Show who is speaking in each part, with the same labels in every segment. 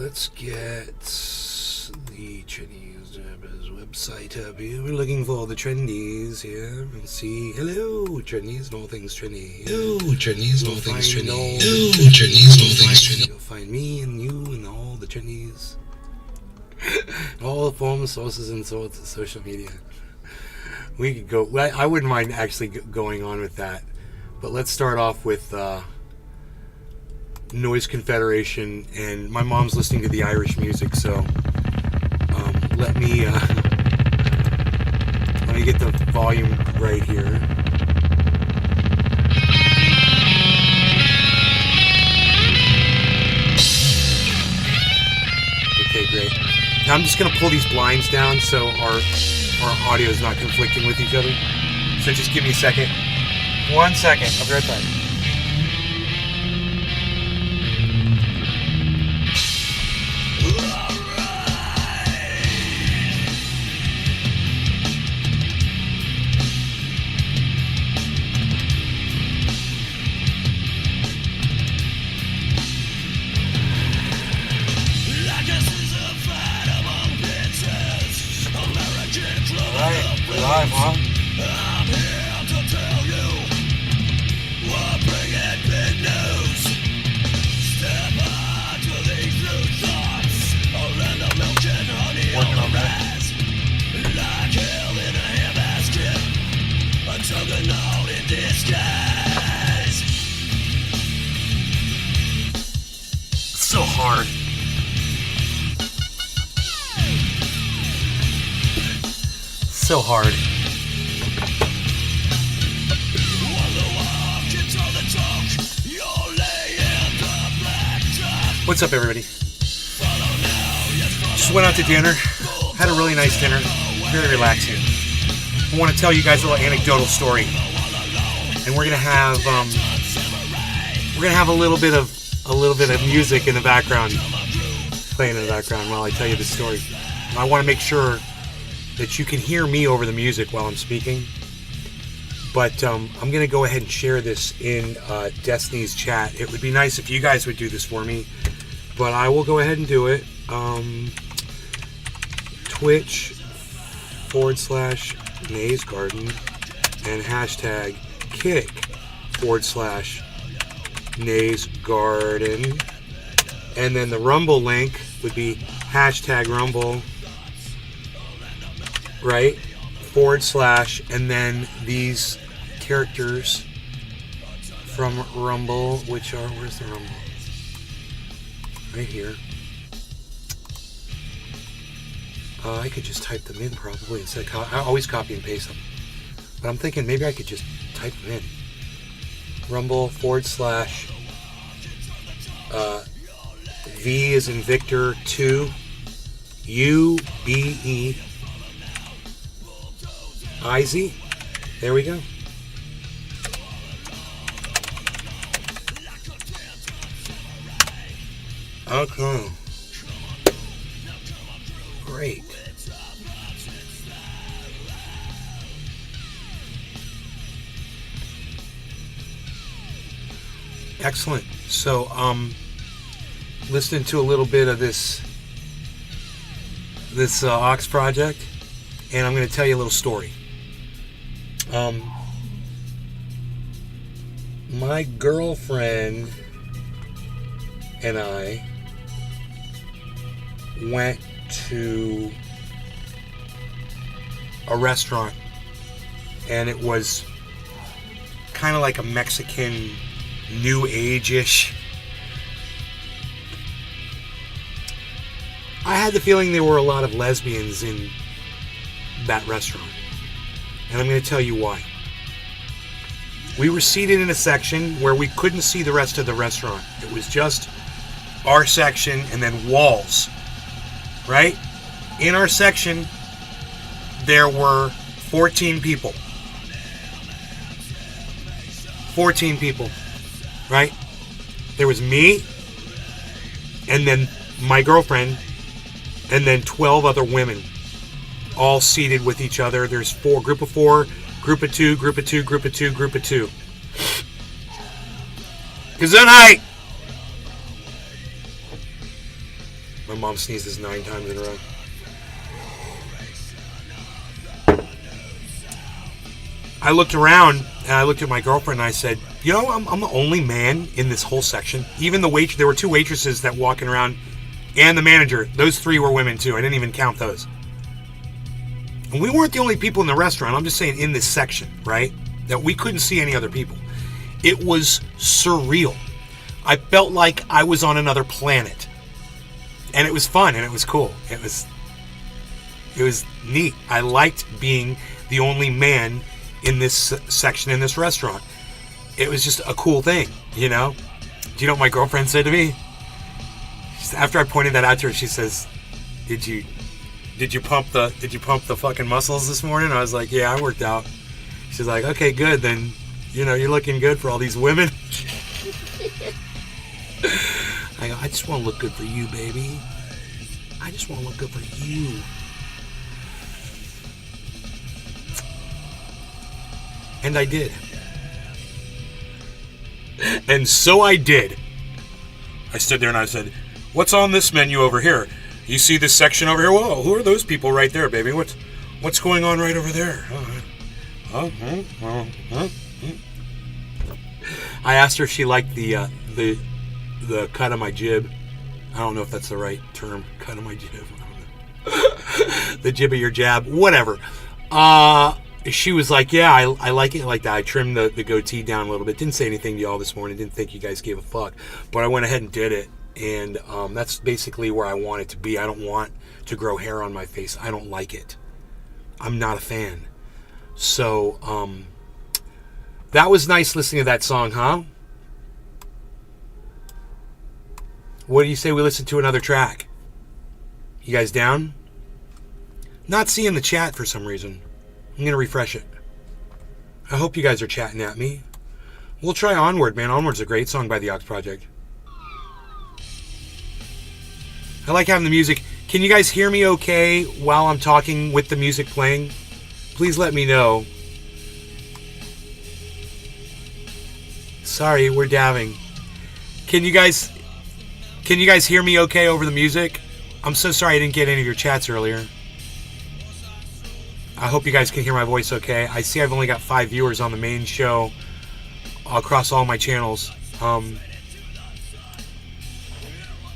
Speaker 1: let's get the Chinese website up here. We're looking for the trendies here and see. Hello, trendies and all things trendy. Hello, trendies and all things trendy. Hello, trendies and all things trendy. You'll find me and you and all the trendies. All forms, sources, and sorts of social media. We could go. I wouldn't mind actually going on with that, but let's start off with Noise Confederation. And my mom's listening to the Irish music, so let me get the volume right here. Okay, great. Now I'm just going to pull these blinds down so our audio is not conflicting with each other. So just give me a second. 1 second. I'll be right back. Live, huh? I'm here to tell you we're bringing big news. Step on to these new thoughts. Around the milk and honey on rise. Like hell in a handbasket. A juggernaut in disguise. So hard. So hard. What's up, everybody? Just went out to dinner. Had a really nice dinner. Very relaxing. I want to tell you guys a little anecdotal story, and we're gonna have a little bit of music in the background, playing in the background while I tell you the story. And I want to make sure that you can hear me over the music while I'm speaking. But I'm going to go ahead and share this in Destiny's chat. It would be nice if you guys would do this for me, but I will go ahead and do it. Twitch/Nays Garden and hashtag kick/Nays Garden. And then the Rumble link would be hashtag Rumble. Right, / and then these characters from Rumble, which are, where's the Rumble? Right here. I could just type them in probably instead. I always copy and paste them, but I'm thinking maybe I could just type them in. Rumble / V as in Victor 2 UBE IZ. There we go. Okay. Great. Excellent. So, listening to a little bit of this Ox project, and I'm going to tell you a little story. My girlfriend and I went to a restaurant, and it was kind of like a Mexican New Age-ish. I had the feeling there were a lot of lesbians in that restaurant. And I'm going to tell you why. We were seated in a section where we couldn't see the rest of the restaurant. It was just our section and then walls. Right? In our section, there were 14 people. 14 people. Right? There was me, and then my girlfriend, and then 12 other women. All seated with each other. There's group of four, group of two, group of two, group of two, group of two. Gesundheit! My mom sneezes 9 times in a row. I looked around and I looked at my girlfriend and I said, you know, I'm the only man in this whole section. Even there were 2 waitresses that walking around and the manager. Those 3 were women too. I didn't even count those. And we weren't the only people in the restaurant. I'm just saying in this section, right? That we couldn't see any other people. It was surreal. I felt like I was on another planet. And it was fun and it was cool. It was neat. I liked being the only man in this section in this restaurant. It was just a cool thing, you know? Do you know what my girlfriend said to me? After I pointed that out to her, she says, Did you pump the fucking muscles this morning? I was like, yeah, I worked out. She's like, okay, good. Then, you know, you're looking good for all these women. I go, I just want to look good for you, baby. I just want to look good for you. And I did. And so I did. I stood there and I said, what's on this menu over here? You see this section over here? Whoa, who are those people right there, baby? What's going on right over there? I asked her if she liked the cut of my jib. I don't know if that's the right term. Cut of my jib. I don't know. The jib of your jab. Whatever. She was like, yeah, I like it like that. I trimmed the goatee down a little bit. Didn't say anything to y'all this morning. Didn't think you guys gave a fuck. But I went ahead and did it. And that's basically where I want it to be. I don't want to grow hair on my face. I don't like it. I'm not a fan. So, that was nice listening to that song, huh? What do you say we listen to another track? You guys down? Not seeing the chat for some reason. I'm going to refresh it. I hope you guys are chatting at me. We'll try Onward, man. Onward's a great song by the Ox Project. I like having the music. Can you guys hear me okay while I'm talking with the music playing? Please let me know. Sorry, we're dabbing. Can you guys hear me okay over the music? I'm so sorry I didn't get any of your chats earlier. I hope you guys can hear my voice okay. I see I've only got 5 viewers on the main show across all my channels.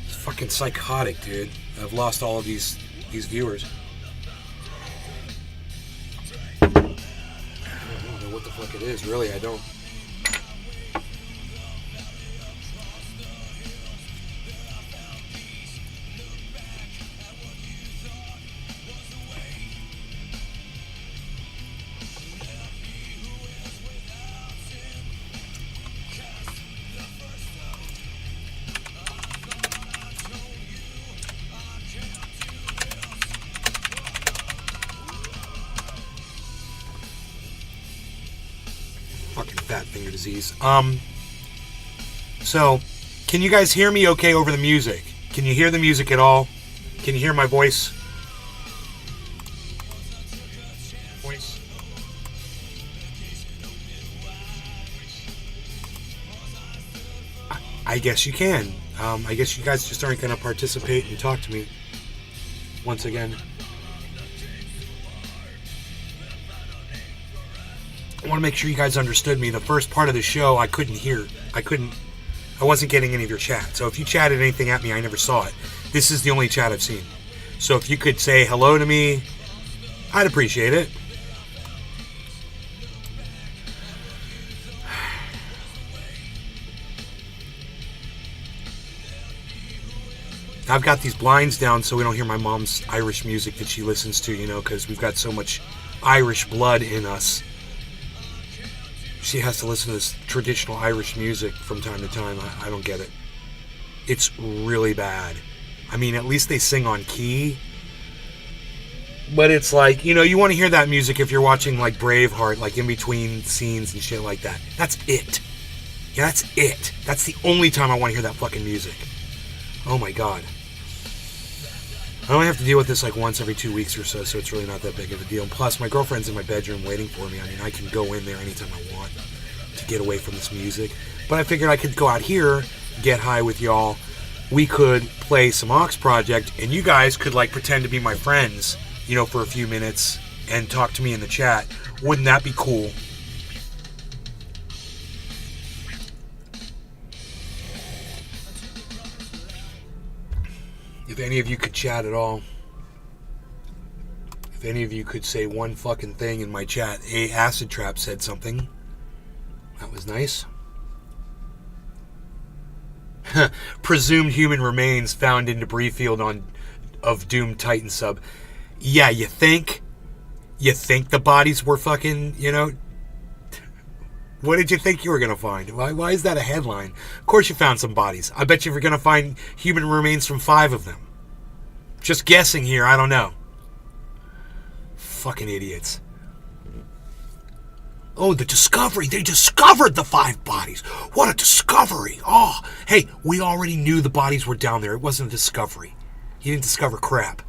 Speaker 1: It's fucking psychotic, dude. I've lost all of these viewers. I don't know what the fuck it is, really. I don't. Fat finger disease. So, can you guys hear me okay over the music? Can you hear the music at all? Can you hear my voice? I guess you can. I guess you guys just aren't going to participate and talk to me once again. I want to make sure you guys understood me. The first part of the show, I couldn't hear. I wasn't getting any of your chat. So if you chatted anything at me, I never saw it. This is the only chat I've seen. So if you could say hello to me, I'd appreciate it. I've got these blinds down so we don't hear my mom's Irish music that she listens to, you know, because we've got so much Irish blood in us. She has to listen to this traditional Irish music from time to time. I don't get it. It's really bad. I mean, at least they sing on key. But it's like, you know, you want to hear that music if you're watching like Braveheart, like in between scenes and shit like that. That's it. Yeah, that's it. That's the only time I want to hear that fucking music. Oh my god. I only have to deal with this like once every 2 weeks or so it's really not that big of a deal. And plus, my girlfriend's in my bedroom waiting for me. I mean, I can go in there anytime I want to get away from this music. But I figured I could go out here, get high with y'all, we could play some Ox Project, and you guys could like pretend to be my friends, you know, for a few minutes and talk to me in the chat. Wouldn't that be cool? If any of you could chat at all. If any of you could say one fucking thing in my chat. Acid Trap said something. That was nice. Presumed human remains found in debris field of doomed Titan sub. Yeah, you think? You think the bodies were fucking, you know? What did you think you were going to find? Why is that a headline? Of course you found some bodies. I bet you were going to find human remains from 5 of them. Just guessing here, I don't know. Fucking idiots. Oh, the discovery. They discovered the 5 bodies. What a discovery. Oh, hey, we already knew the bodies were down there. It wasn't a discovery. You didn't discover crap.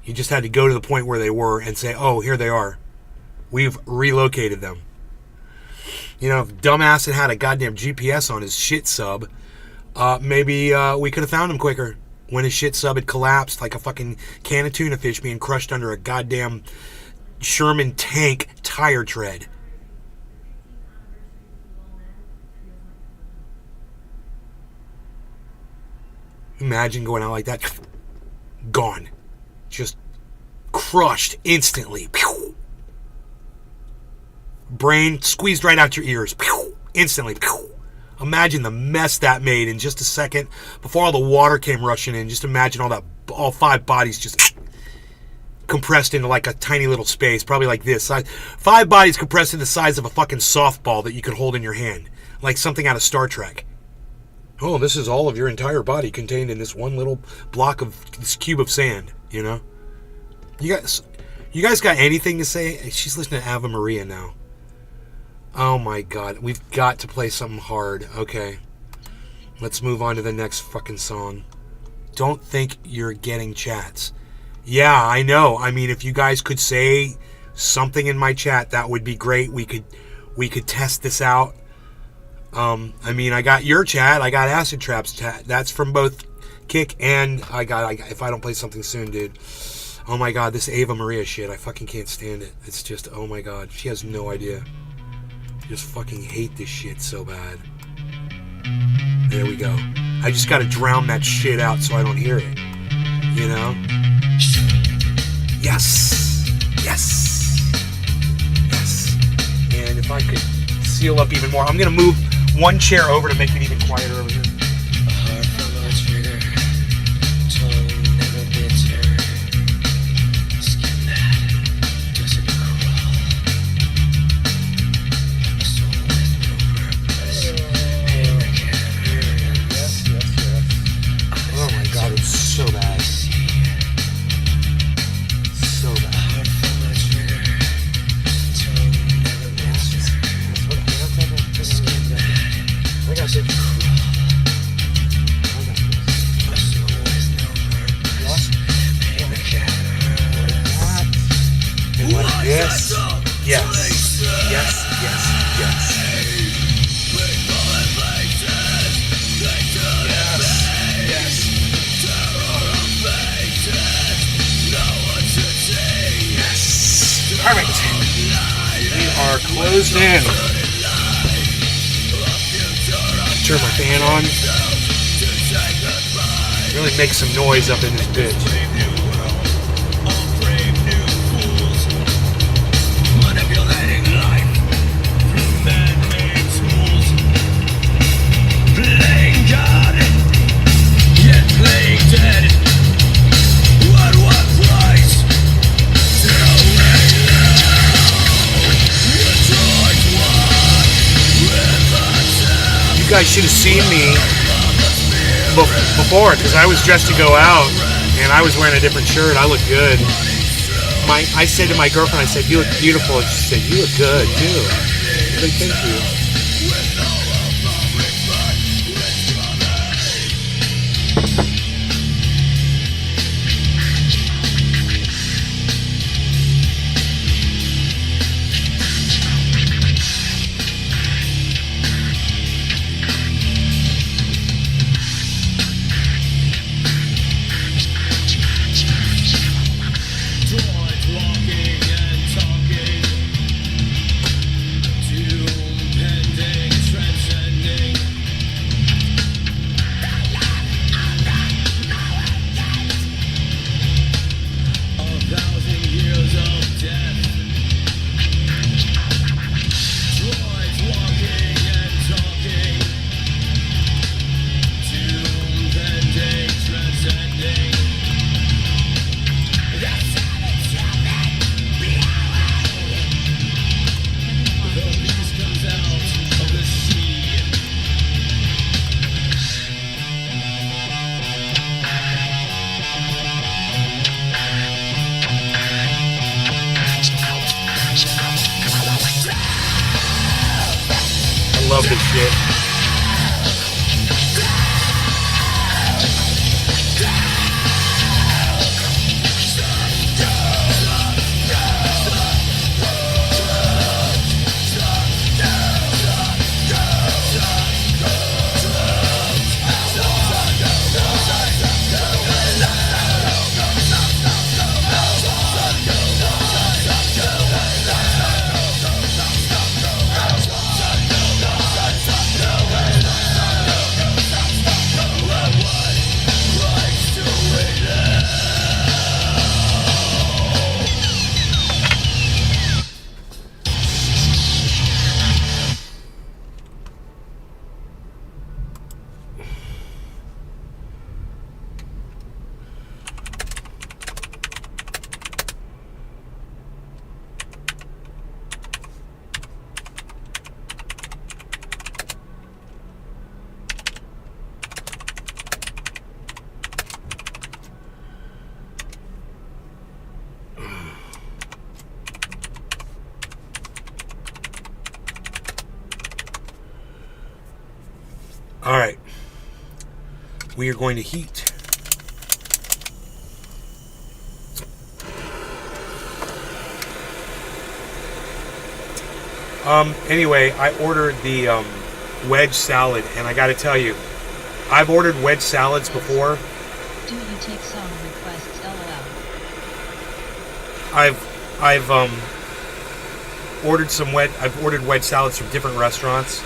Speaker 1: You just had to go to the point where they were and say, oh, here they are. We've relocated them. You know, if dumbass had a goddamn GPS on his shit sub, maybe we could have found him quicker when his shit sub had collapsed like a fucking can of tuna fish being crushed under a goddamn Sherman tank tire tread. Imagine going out like that. Gone. Just crushed instantly. Pew! Brain squeezed right out your ears. Pew! Instantly. Pew! Imagine the mess that made in just a second before all the water came rushing in. Just imagine all 5 bodies just compressed into like a tiny little space, probably like this. 5 bodies compressed in the size of a fucking softball that you could hold in your hand, like something out of Star Trek. Oh, this is all of your entire body contained in this one little block of this cube of sand, you know? You guys got anything to say? She's listening to Ave Maria now. Oh my god, we've got to play something hard. Okay. Let's move on to the next fucking song. Don't think you're getting chats. Yeah, I know. I mean, if you guys could say something in my chat, that would be great. We could test this out. I mean, I got your chat. I got Acid Trap's chat. That's from both Kick and I got If I Don't Play Something Soon, dude. Oh my god, this Ava Maria shit. I fucking can't stand it. It's just, oh my god. She has no idea. I just fucking hate this shit so bad. There we go. I just gotta drown that shit out so I don't hear it. You know? Yes. Yes. Yes. And if I could seal up even more, I'm gonna move one chair over to make it even quieter over here.
Speaker 2: A heart from a trigger, tongue never bitter, skin that doesn't crawl, a soul with no purpose, pain that can't hurt us.
Speaker 1: Yes. Oh my god, it's so bad. So bad.
Speaker 2: A heart from a trigger, tongue never bitter, skin that
Speaker 1: I got it. Yes. Yes. Yes. Yes. Yes. Yes. All right. We are closed in. Turn my fan on. Really make some noise up in this bitch. You guys should have seen me before, because I was dressed to go out and I was wearing a different shirt. I look good. I said to my girlfriend, I said, "You look beautiful," and she said, "You look good too." I said, "Thank you." love this shit. All right, we are going to heat. Anyway, I ordered the wedge salad, and I got to tell you, I've ordered wedge salads before.
Speaker 3: Do you take song requests? LOL.
Speaker 1: I've ordered wedge salads from different restaurants.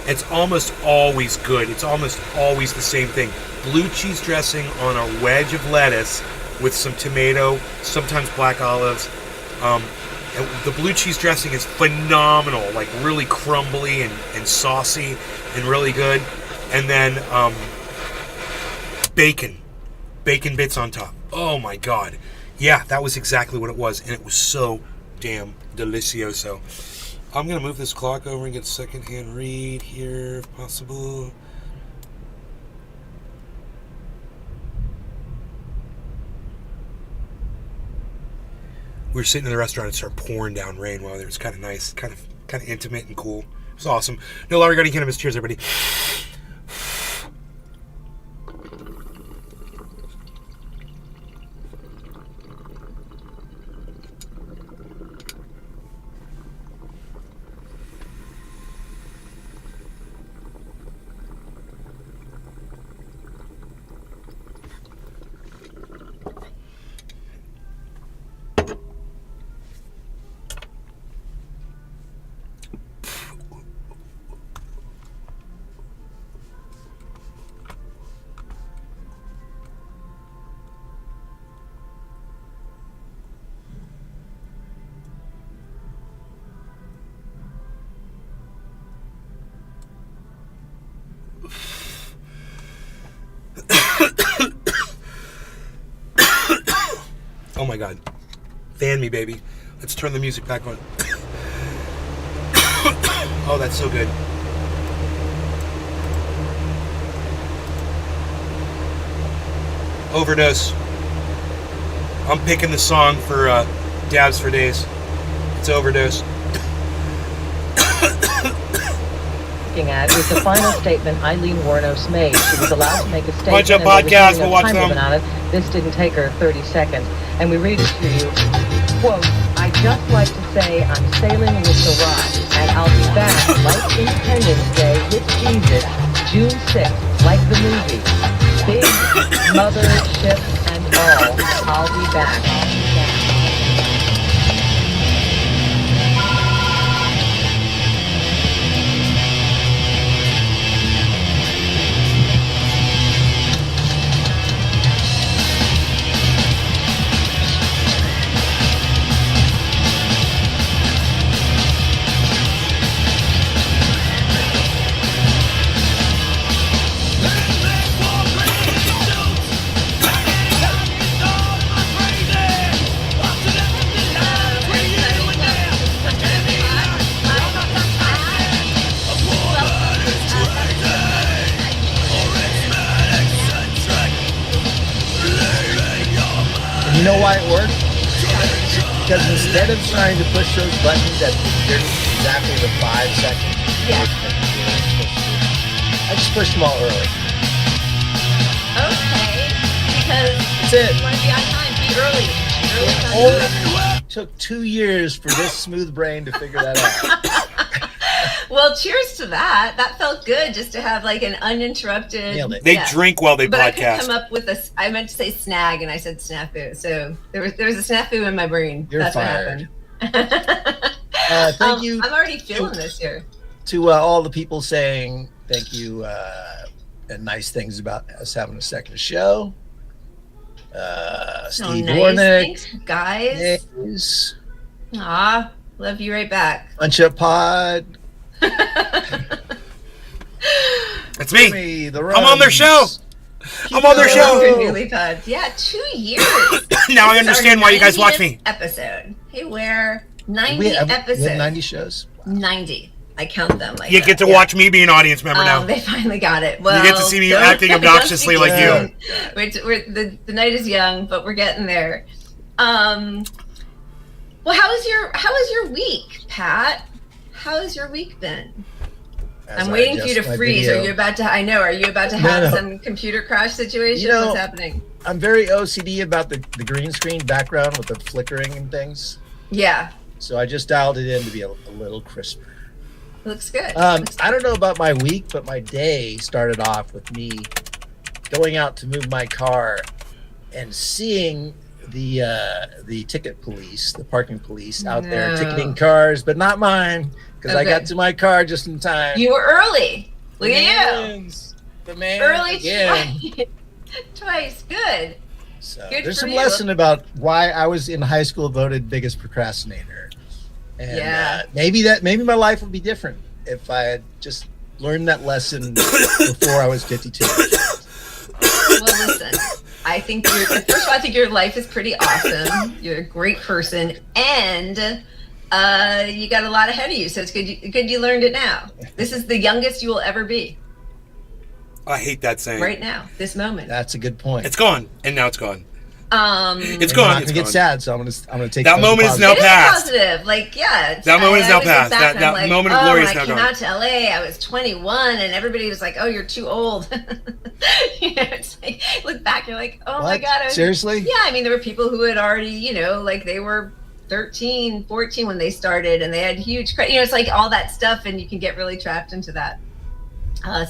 Speaker 1: It's almost always good. It's almost always the same thing. Blue cheese dressing on a wedge of lettuce with some tomato, sometimes black olives. And the blue cheese dressing is phenomenal, like really crumbly and saucy and really good. And then bacon bits on top. Oh my god. Yeah, that was exactly what it was, and it was so damn delicioso. I'm going to move this clock over and get secondhand read here, if possible. We were sitting in the restaurant and it started pouring down rain while it was kind of nice, kind of intimate and cool. It was awesome. No longer got any cannabis. Cheers, everybody. Oh my god. Fan me, baby. Let's turn the music back on. Oh, that's so good. Overdose. I'm picking the song for Dabs for Days. It's Overdose.
Speaker 4: At is the final statement Eileen Wuornos made. She was allowed to make a statement.
Speaker 1: Bunch of
Speaker 4: and there was
Speaker 1: podcasts,
Speaker 4: no
Speaker 1: we'll watch
Speaker 4: time
Speaker 1: them.
Speaker 4: limit on it. This didn't take her 30 seconds. And we read it to you. Quote, "I just like to say I'm sailing with the Rock, and I'll be back like Independence Day with Jesus, June 6th, like the movie. Big mother ship and all. I'll be back."
Speaker 5: You know why it works? Because instead of trying to push those buttons at exactly the 5 seconds, Yeah. I just pushed them all early.
Speaker 6: Okay. Because
Speaker 5: That's it.
Speaker 6: you want to be on time. Be early. Early on time.
Speaker 5: It took 2 years for this smooth brain to figure that out.
Speaker 6: Well, cheers to that. That felt good just to have like an uninterrupted.
Speaker 5: Nailed it.
Speaker 1: They
Speaker 6: Yeah.
Speaker 1: drink while they
Speaker 6: But I couldn't
Speaker 1: podcast.
Speaker 6: come up with I meant to say snag and I said snafu. So there was a snafu in my brain.
Speaker 5: You're
Speaker 6: That's
Speaker 5: fired.
Speaker 6: what happened.
Speaker 5: Thank you
Speaker 6: I'm already feeling this here.
Speaker 5: to all the people saying thank you and nice things about us having a second show.
Speaker 6: So
Speaker 5: Steve
Speaker 6: nice.
Speaker 5: Warnick.
Speaker 6: Thanks, guys.
Speaker 5: Yes.
Speaker 6: Aw, love you right back.
Speaker 5: Punch Up Pod.
Speaker 1: It's me.
Speaker 5: Me, the
Speaker 1: I'm on their
Speaker 5: Runs.
Speaker 1: show. I'm on their
Speaker 5: Yo.
Speaker 1: show.
Speaker 6: Your newly pods. Yeah, 2 years.
Speaker 1: Now I
Speaker 6: This is
Speaker 1: understand
Speaker 6: our
Speaker 1: why you guys watch
Speaker 6: 90th
Speaker 1: me.
Speaker 6: Episode. Hey, we're 90
Speaker 5: We have
Speaker 6: episodes.
Speaker 5: 90 shows.
Speaker 6: 90. I count them like
Speaker 1: You
Speaker 6: that.
Speaker 1: get to
Speaker 6: Yeah.
Speaker 1: watch me be an audience member now.
Speaker 6: They finally got it. Well,
Speaker 1: You get to see me
Speaker 6: don't-
Speaker 1: acting
Speaker 6: don't
Speaker 1: obnoxiously like
Speaker 6: begin.
Speaker 5: you.
Speaker 6: The night is young, but we're getting there. Well, how was your week, Pat? How has your week been?
Speaker 5: As
Speaker 6: I'm
Speaker 5: I
Speaker 6: waiting for you
Speaker 5: adjust
Speaker 6: to
Speaker 5: my
Speaker 6: freeze.
Speaker 5: video.
Speaker 6: Are you about to? I know. Are you about to have
Speaker 5: No.
Speaker 6: some computer crash situation?
Speaker 5: You know-
Speaker 6: What's happening?
Speaker 5: I'm very OCD about the green screen background with the flickering and things.
Speaker 6: Yeah,
Speaker 5: So I just dialed it in to be a little crisper.
Speaker 6: looks good.
Speaker 5: I don't know about my week, but my day started off with me going out to move my car and seeing the ticket police, the parking police out there
Speaker 6: No.
Speaker 5: ticketing cars, but not mine because I
Speaker 6: Okay.
Speaker 5: got to my car just in time.
Speaker 6: You were early. Look at you.
Speaker 5: Begins. The man
Speaker 6: Early
Speaker 5: again.
Speaker 6: twice. Twice. Good.
Speaker 5: So
Speaker 6: Good
Speaker 5: there's
Speaker 6: for
Speaker 5: some
Speaker 6: you.
Speaker 5: lesson about why I was in high school voted biggest procrastinator. And
Speaker 6: Yeah.
Speaker 5: maybe my life would be different if I had just learned that lesson before I was 52.
Speaker 6: Well, listen. I think first of all, I think your life is pretty awesome. You're a great person, and you got a lot ahead of you. So it's good. Good you learned it now. This is the youngest you will ever be.
Speaker 1: I hate that saying.
Speaker 6: Right now, this moment.
Speaker 5: That's a good point.
Speaker 1: It's gone, and now it's gone.
Speaker 6: It's
Speaker 1: It's
Speaker 5: I'm
Speaker 1: gone.
Speaker 5: not
Speaker 1: It's
Speaker 5: gonna get
Speaker 1: gone.
Speaker 5: sad, so I'm gonna take
Speaker 1: That
Speaker 5: as a
Speaker 1: moment is
Speaker 5: positive.
Speaker 1: now
Speaker 6: It is
Speaker 1: past.
Speaker 6: positive. Like, yeah.
Speaker 1: That moment is now
Speaker 6: I was just
Speaker 1: past.
Speaker 6: back
Speaker 1: That-
Speaker 6: and
Speaker 1: that
Speaker 6: I'm
Speaker 1: moment of glory
Speaker 6: when
Speaker 1: is now
Speaker 6: I came
Speaker 1: gone.
Speaker 6: out to LA, I was 21, and everybody was like, "Oh, you're too old." You know, it's like, look back, you're like, "Oh my
Speaker 5: What?
Speaker 6: god."
Speaker 5: Seriously?
Speaker 6: Yeah, I mean, there were people who had already, like they were 13, 14 when they started, and they had huge credit. It's like all that stuff, and you can get really trapped into that.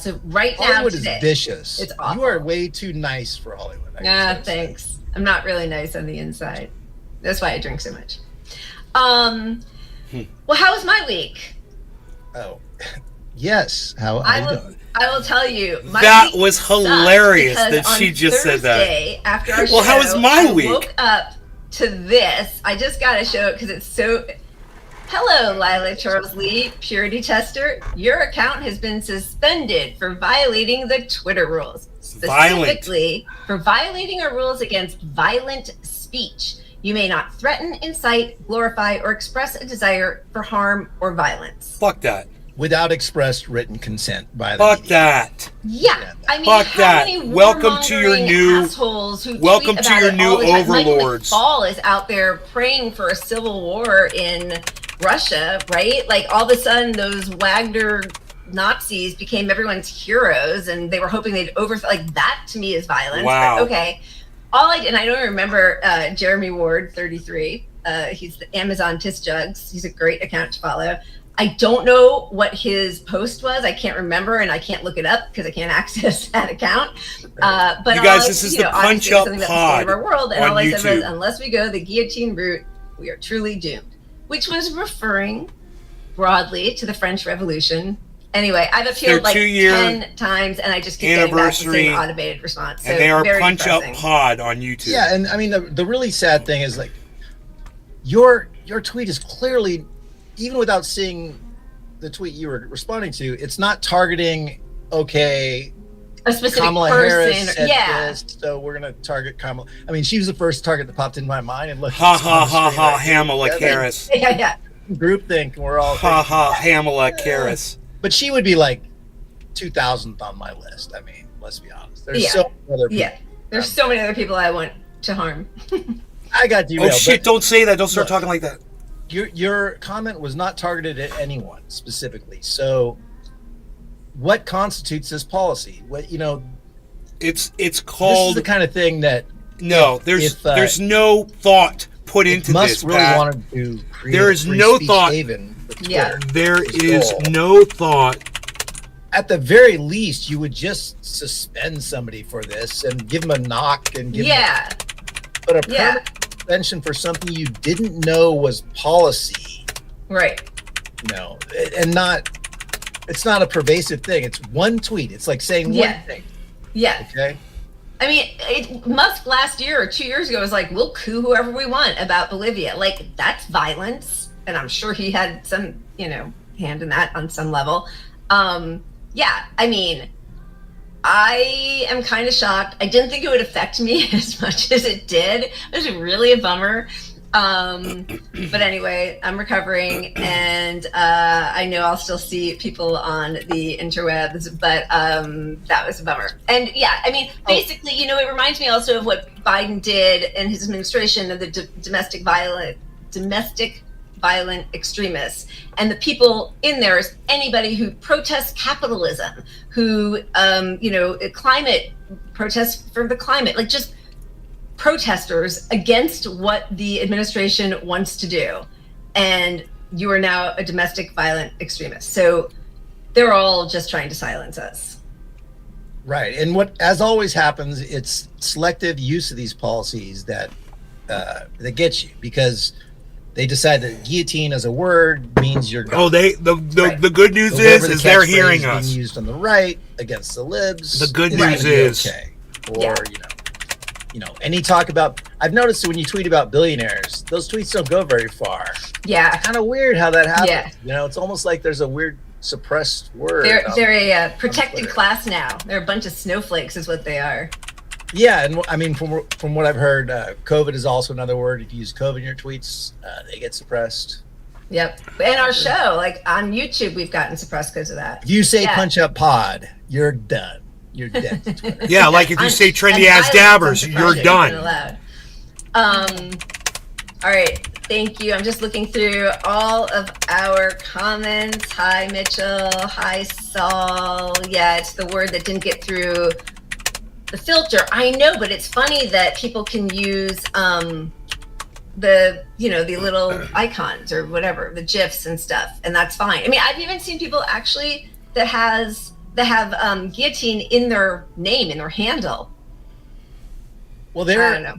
Speaker 6: So right now,
Speaker 5: Hollywood
Speaker 6: today,
Speaker 5: is vicious.
Speaker 6: It's awful.
Speaker 5: You are way too nice for Hollywood. I just gotta say.
Speaker 6: thanks. I'm not really nice on the inside. That's why I drink so much. Well, how was my week?
Speaker 5: Oh, yes. How
Speaker 6: I
Speaker 5: you
Speaker 6: will.
Speaker 5: doing?
Speaker 6: I will tell you. My
Speaker 1: That
Speaker 6: week
Speaker 1: was
Speaker 6: sucked
Speaker 1: hilarious
Speaker 6: because
Speaker 1: that she
Speaker 6: on
Speaker 1: just said that.
Speaker 6: Thursday, After our
Speaker 1: Well, how was
Speaker 6: show,
Speaker 1: my
Speaker 6: I
Speaker 1: week?
Speaker 6: woke up to this. I just got to show it because it's so. Hello, Lila Charles Lee, purity tester. Your account has been suspended for violating the Twitter rules. Specifically, for violating our rules against violent speech. You may not threaten, incite, glorify, or express a desire for harm or violence.
Speaker 1: Fuck that.
Speaker 5: Without expressed written consent by the
Speaker 1: Fuck
Speaker 5: media.
Speaker 1: that.
Speaker 6: Yeah, I mean,
Speaker 1: Fuck
Speaker 6: how
Speaker 1: that.
Speaker 6: many
Speaker 1: Welcome to your
Speaker 6: warmongering
Speaker 1: new-
Speaker 6: assholes who
Speaker 1: welcome
Speaker 6: tweet
Speaker 1: to
Speaker 6: about
Speaker 1: your
Speaker 6: it
Speaker 1: new
Speaker 6: all the time. Michael
Speaker 1: overlords.
Speaker 6: McFaul is out there praying for a civil war in Russia, right? Like all of a sudden, those Wagner Nazis became everyone's heroes, and they were hoping they'd overthrow. Like that, to me, is violence.
Speaker 1: Wow.
Speaker 6: But okay, and I don't remember Jeremy Ward, 33. He's the Amazon Piss Jugs. He's a great account to follow. I don't know what his post was. I can't remember, and I can't look it up because I can't access that account. But
Speaker 1: You guys,
Speaker 6: all
Speaker 1: this is
Speaker 6: you
Speaker 1: the
Speaker 6: know, obviously
Speaker 1: Punch Up
Speaker 6: something that's the state
Speaker 1: Pod
Speaker 6: of our world, and
Speaker 1: on
Speaker 6: all I said was,
Speaker 1: YouTube.
Speaker 6: unless we go the guillotine route, we are truly doomed. Which was referring broadly to the French Revolution. Anyway, I've appealed like
Speaker 1: 2-year
Speaker 6: 10 times, and I just keep getting back the
Speaker 1: anniversary,
Speaker 6: same automated response. So
Speaker 1: And they are
Speaker 6: very
Speaker 1: Punch Up
Speaker 6: depressing.
Speaker 1: Pod on YouTube.
Speaker 5: Yeah, and I mean the really sad thing is like your tweet is clearly, even without seeing the tweet you were responding to, it's not targeting
Speaker 6: A specific
Speaker 5: Kamala
Speaker 6: person.
Speaker 5: Harris said
Speaker 6: Yeah.
Speaker 5: this, so we're gonna target Kamala. I mean, she was the first target that popped into my mind, and look,
Speaker 1: Ha
Speaker 5: it's
Speaker 1: ha
Speaker 5: on the
Speaker 1: ha
Speaker 5: screen
Speaker 1: ha,
Speaker 5: right here.
Speaker 1: Hamala
Speaker 5: Yeah,
Speaker 1: Harris.
Speaker 6: Yeah.
Speaker 5: Groupthink, and we're all
Speaker 1: Ha ha, Hamala Harris.
Speaker 5: But she would be like 2000th on my list. I mean, let's be honest. There's
Speaker 6: Yeah.
Speaker 5: so many other people.
Speaker 6: Yeah. There's so many other people I want to harm.
Speaker 5: I got
Speaker 1: Oh
Speaker 5: derailed.
Speaker 1: shit,
Speaker 5: but
Speaker 1: don't say that. Don't start
Speaker 5: Look.
Speaker 1: talking like that.
Speaker 5: your comment was not targeted at anyone specifically. So, what constitutes this policy? What
Speaker 1: It's
Speaker 5: this is
Speaker 1: called
Speaker 5: the kind of thing that
Speaker 1: no. There's no thought put into
Speaker 5: Musk
Speaker 1: this.
Speaker 5: really
Speaker 1: Pat.
Speaker 5: wanted to create.
Speaker 1: There
Speaker 5: a
Speaker 1: is
Speaker 5: free
Speaker 1: no
Speaker 5: speech
Speaker 1: thought-
Speaker 5: haven with
Speaker 6: Yeah.
Speaker 5: Twitter.
Speaker 1: There
Speaker 5: His
Speaker 1: is
Speaker 5: goal.
Speaker 1: no thought.
Speaker 5: At the very least, you would just suspend somebody for this and give them a knock and give them
Speaker 6: Yeah.
Speaker 5: but a
Speaker 6: Yeah.
Speaker 5: permanent suspension for something you didn't know was policy,
Speaker 6: Right.
Speaker 5: and it's not a pervasive thing. It's one tweet. It's like saying
Speaker 6: Yeah.
Speaker 5: one thing.
Speaker 6: Yeah.
Speaker 5: Okay.
Speaker 6: I mean, Musk last year or 2 years ago was like, we'll coup whoever we want about Bolivia. Like, that's violence. And I'm sure he had some, hand in that on some level. Yeah, I mean, I am kind of shocked. I didn't think it would affect me as much as it did. It was really a bummer. But anyway, I'm recovering, and I know I'll still see people on the interwebs, but that was a bummer. And yeah, I mean, basically, it reminds me also of what Biden did in his administration of the domestic violent extremists, and the people in there is anybody who protests capitalism, who climate protests for the climate, like just protesters against what the administration wants to do. And you are now a domestic violent extremist. So they're all just trying to silence us.
Speaker 5: Right. And what, as always happens, it's selective use of these policies that gets you, because they decide that guillotine as a word means you're
Speaker 1: Oh,
Speaker 5: gone.
Speaker 1: the good news is they're hearing
Speaker 5: being
Speaker 1: us.
Speaker 5: used on the right against the libs.
Speaker 1: The good
Speaker 5: is
Speaker 1: news
Speaker 5: gonna be
Speaker 1: is-
Speaker 5: okay. Or any talk about, I've noticed when you tweet about billionaires, those tweets don't go very far.
Speaker 6: Yeah.
Speaker 5: Kind of weird how that happens.
Speaker 6: Yeah.
Speaker 5: It's almost like there's a weird suppressed word.
Speaker 6: They're a protected
Speaker 5: Twitter.
Speaker 6: class now. They're a bunch of snowflakes is what they are.
Speaker 5: Yeah, and I mean, from what I've heard, COVID is also another word. If you use COVID in your tweets, they get suppressed.
Speaker 6: Yep. And our show, like on YouTube, we've gotten suppressed because of that.
Speaker 5: If you say
Speaker 6: Yeah.
Speaker 5: punch up pod, you're done. You're dead to Twitter.
Speaker 1: Yeah, like if you say trendy
Speaker 6: And
Speaker 1: ass
Speaker 6: violence
Speaker 1: dabbers,
Speaker 6: and
Speaker 1: you're
Speaker 6: suppression isn't
Speaker 1: done.
Speaker 6: allowed. All right. Thank you. I'm just looking through all of our comments. Hi, Mitchell. Hi, Saul. Yeah, it's the word that didn't get through the filter. I know, but it's funny that people can use the little icons or whatever, the GIFs and stuff, and that's fine. I mean, I've even seen people actually that have guillotine in their name, in their handle.
Speaker 5: Well,
Speaker 6: I don't know.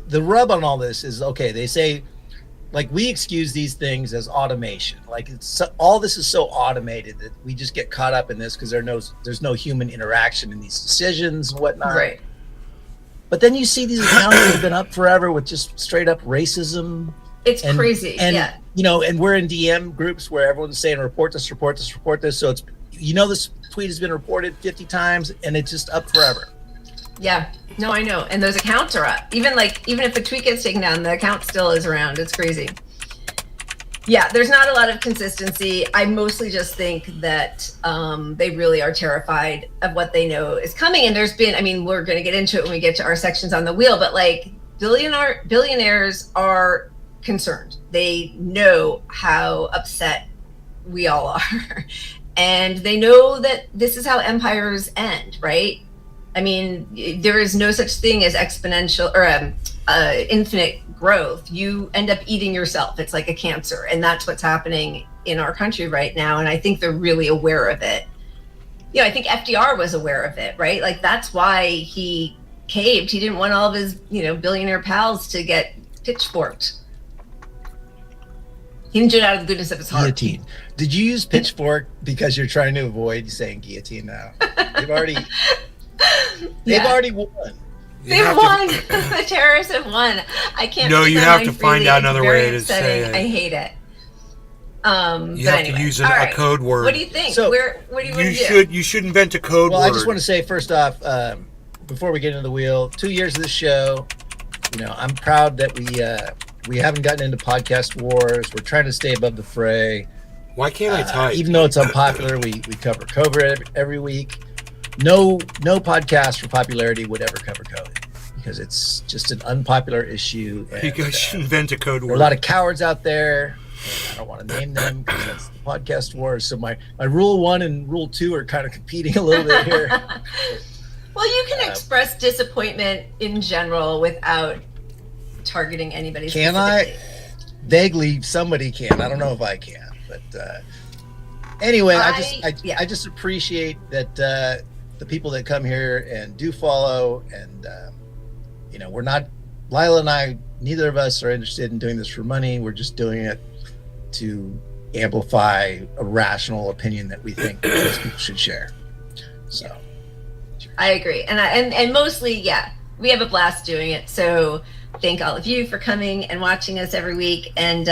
Speaker 5: The rub on all this is, okay, they say, like, we excuse these things as automation. Like, all this is so automated that we just get caught up in this because there's no human interaction in these decisions and whatnot.
Speaker 6: Right.
Speaker 5: But then you see these accounts that have been up forever with just straight up racism.
Speaker 6: It's
Speaker 5: And-
Speaker 6: crazy.
Speaker 5: And,
Speaker 6: yeah.
Speaker 5: and we're in DM groups where everyone's saying, report this, report this, report this. So it's, this tweet has been reported 50 times and it's just up forever.
Speaker 6: Yeah. No, I know. And those accounts are up. Even if the tweet gets taken down, the account still is around. It's crazy. Yeah, there's not a lot of consistency. I mostly just think that they really are terrified of what they know is coming. And we're going to get into it when we get to our sections on the wheel, but like billionaires are concerned. They know how upset we all are. And they know that this is how empires end, right? I mean, there is no such thing as exponential or infinite growth. You end up eating yourself. It's like a cancer. And that's what's happening in our country right now. And I think they're really aware of it. I think FDR was aware of it, right? Like, that's why he caved. He didn't want all of his, billionaire pals to get pitchforked. He didn't do it out of the goodness of his heart.
Speaker 5: Guillotine. Did you use pitchfork because you're trying to avoid saying guillotine now? They've already won.
Speaker 1: You
Speaker 6: They've
Speaker 1: have to-
Speaker 6: won. The terrorists have won. I can't.
Speaker 1: No,
Speaker 6: speak
Speaker 1: you
Speaker 6: my
Speaker 1: have
Speaker 6: mind
Speaker 1: to find
Speaker 6: freely.
Speaker 1: out
Speaker 6: It's
Speaker 1: another
Speaker 6: very
Speaker 1: way to say
Speaker 6: upsetting.
Speaker 1: it.
Speaker 6: I hate it.
Speaker 1: You
Speaker 6: But
Speaker 1: have
Speaker 6: anyway.
Speaker 1: to use
Speaker 6: All
Speaker 1: a
Speaker 6: right.
Speaker 1: code word.
Speaker 6: What do you think?
Speaker 5: So-
Speaker 6: what do you want to do?
Speaker 1: You should invent a code
Speaker 5: Well,
Speaker 1: word.
Speaker 5: I just want to say, first off, before we get into the wheel, 2 years of this show, I'm proud that we haven't gotten into podcast wars. We're trying to stay above the fray.
Speaker 1: Why can't I type?
Speaker 5: Even though it's unpopular, we cover COVID every week. No podcast for popularity would ever cover COVID. because it's just an unpopular issue. And,
Speaker 1: You guys should invent a code
Speaker 5: there are a
Speaker 1: word.
Speaker 5: lot of cowards out there, and I don't want to name them because that's the podcast wars. So my rule 1 and rule 2 are kind of competing a little bit here.
Speaker 6: Well, you can express disappointment in general without targeting anybody.
Speaker 5: Can I?
Speaker 6: specifically.
Speaker 5: Vaguely, somebody can. I don't know if I can, but anyway,
Speaker 6: Yeah.
Speaker 5: I just appreciate that the people that come here and do follow, and you know, we're not, Lila and I, neither of us are interested in doing this for money. We're just doing it to amplify a rational opinion that we think most people should share. So
Speaker 6: I agree, and mostly, yeah, we have a blast doing it. So thank all of you for coming and watching us every week, and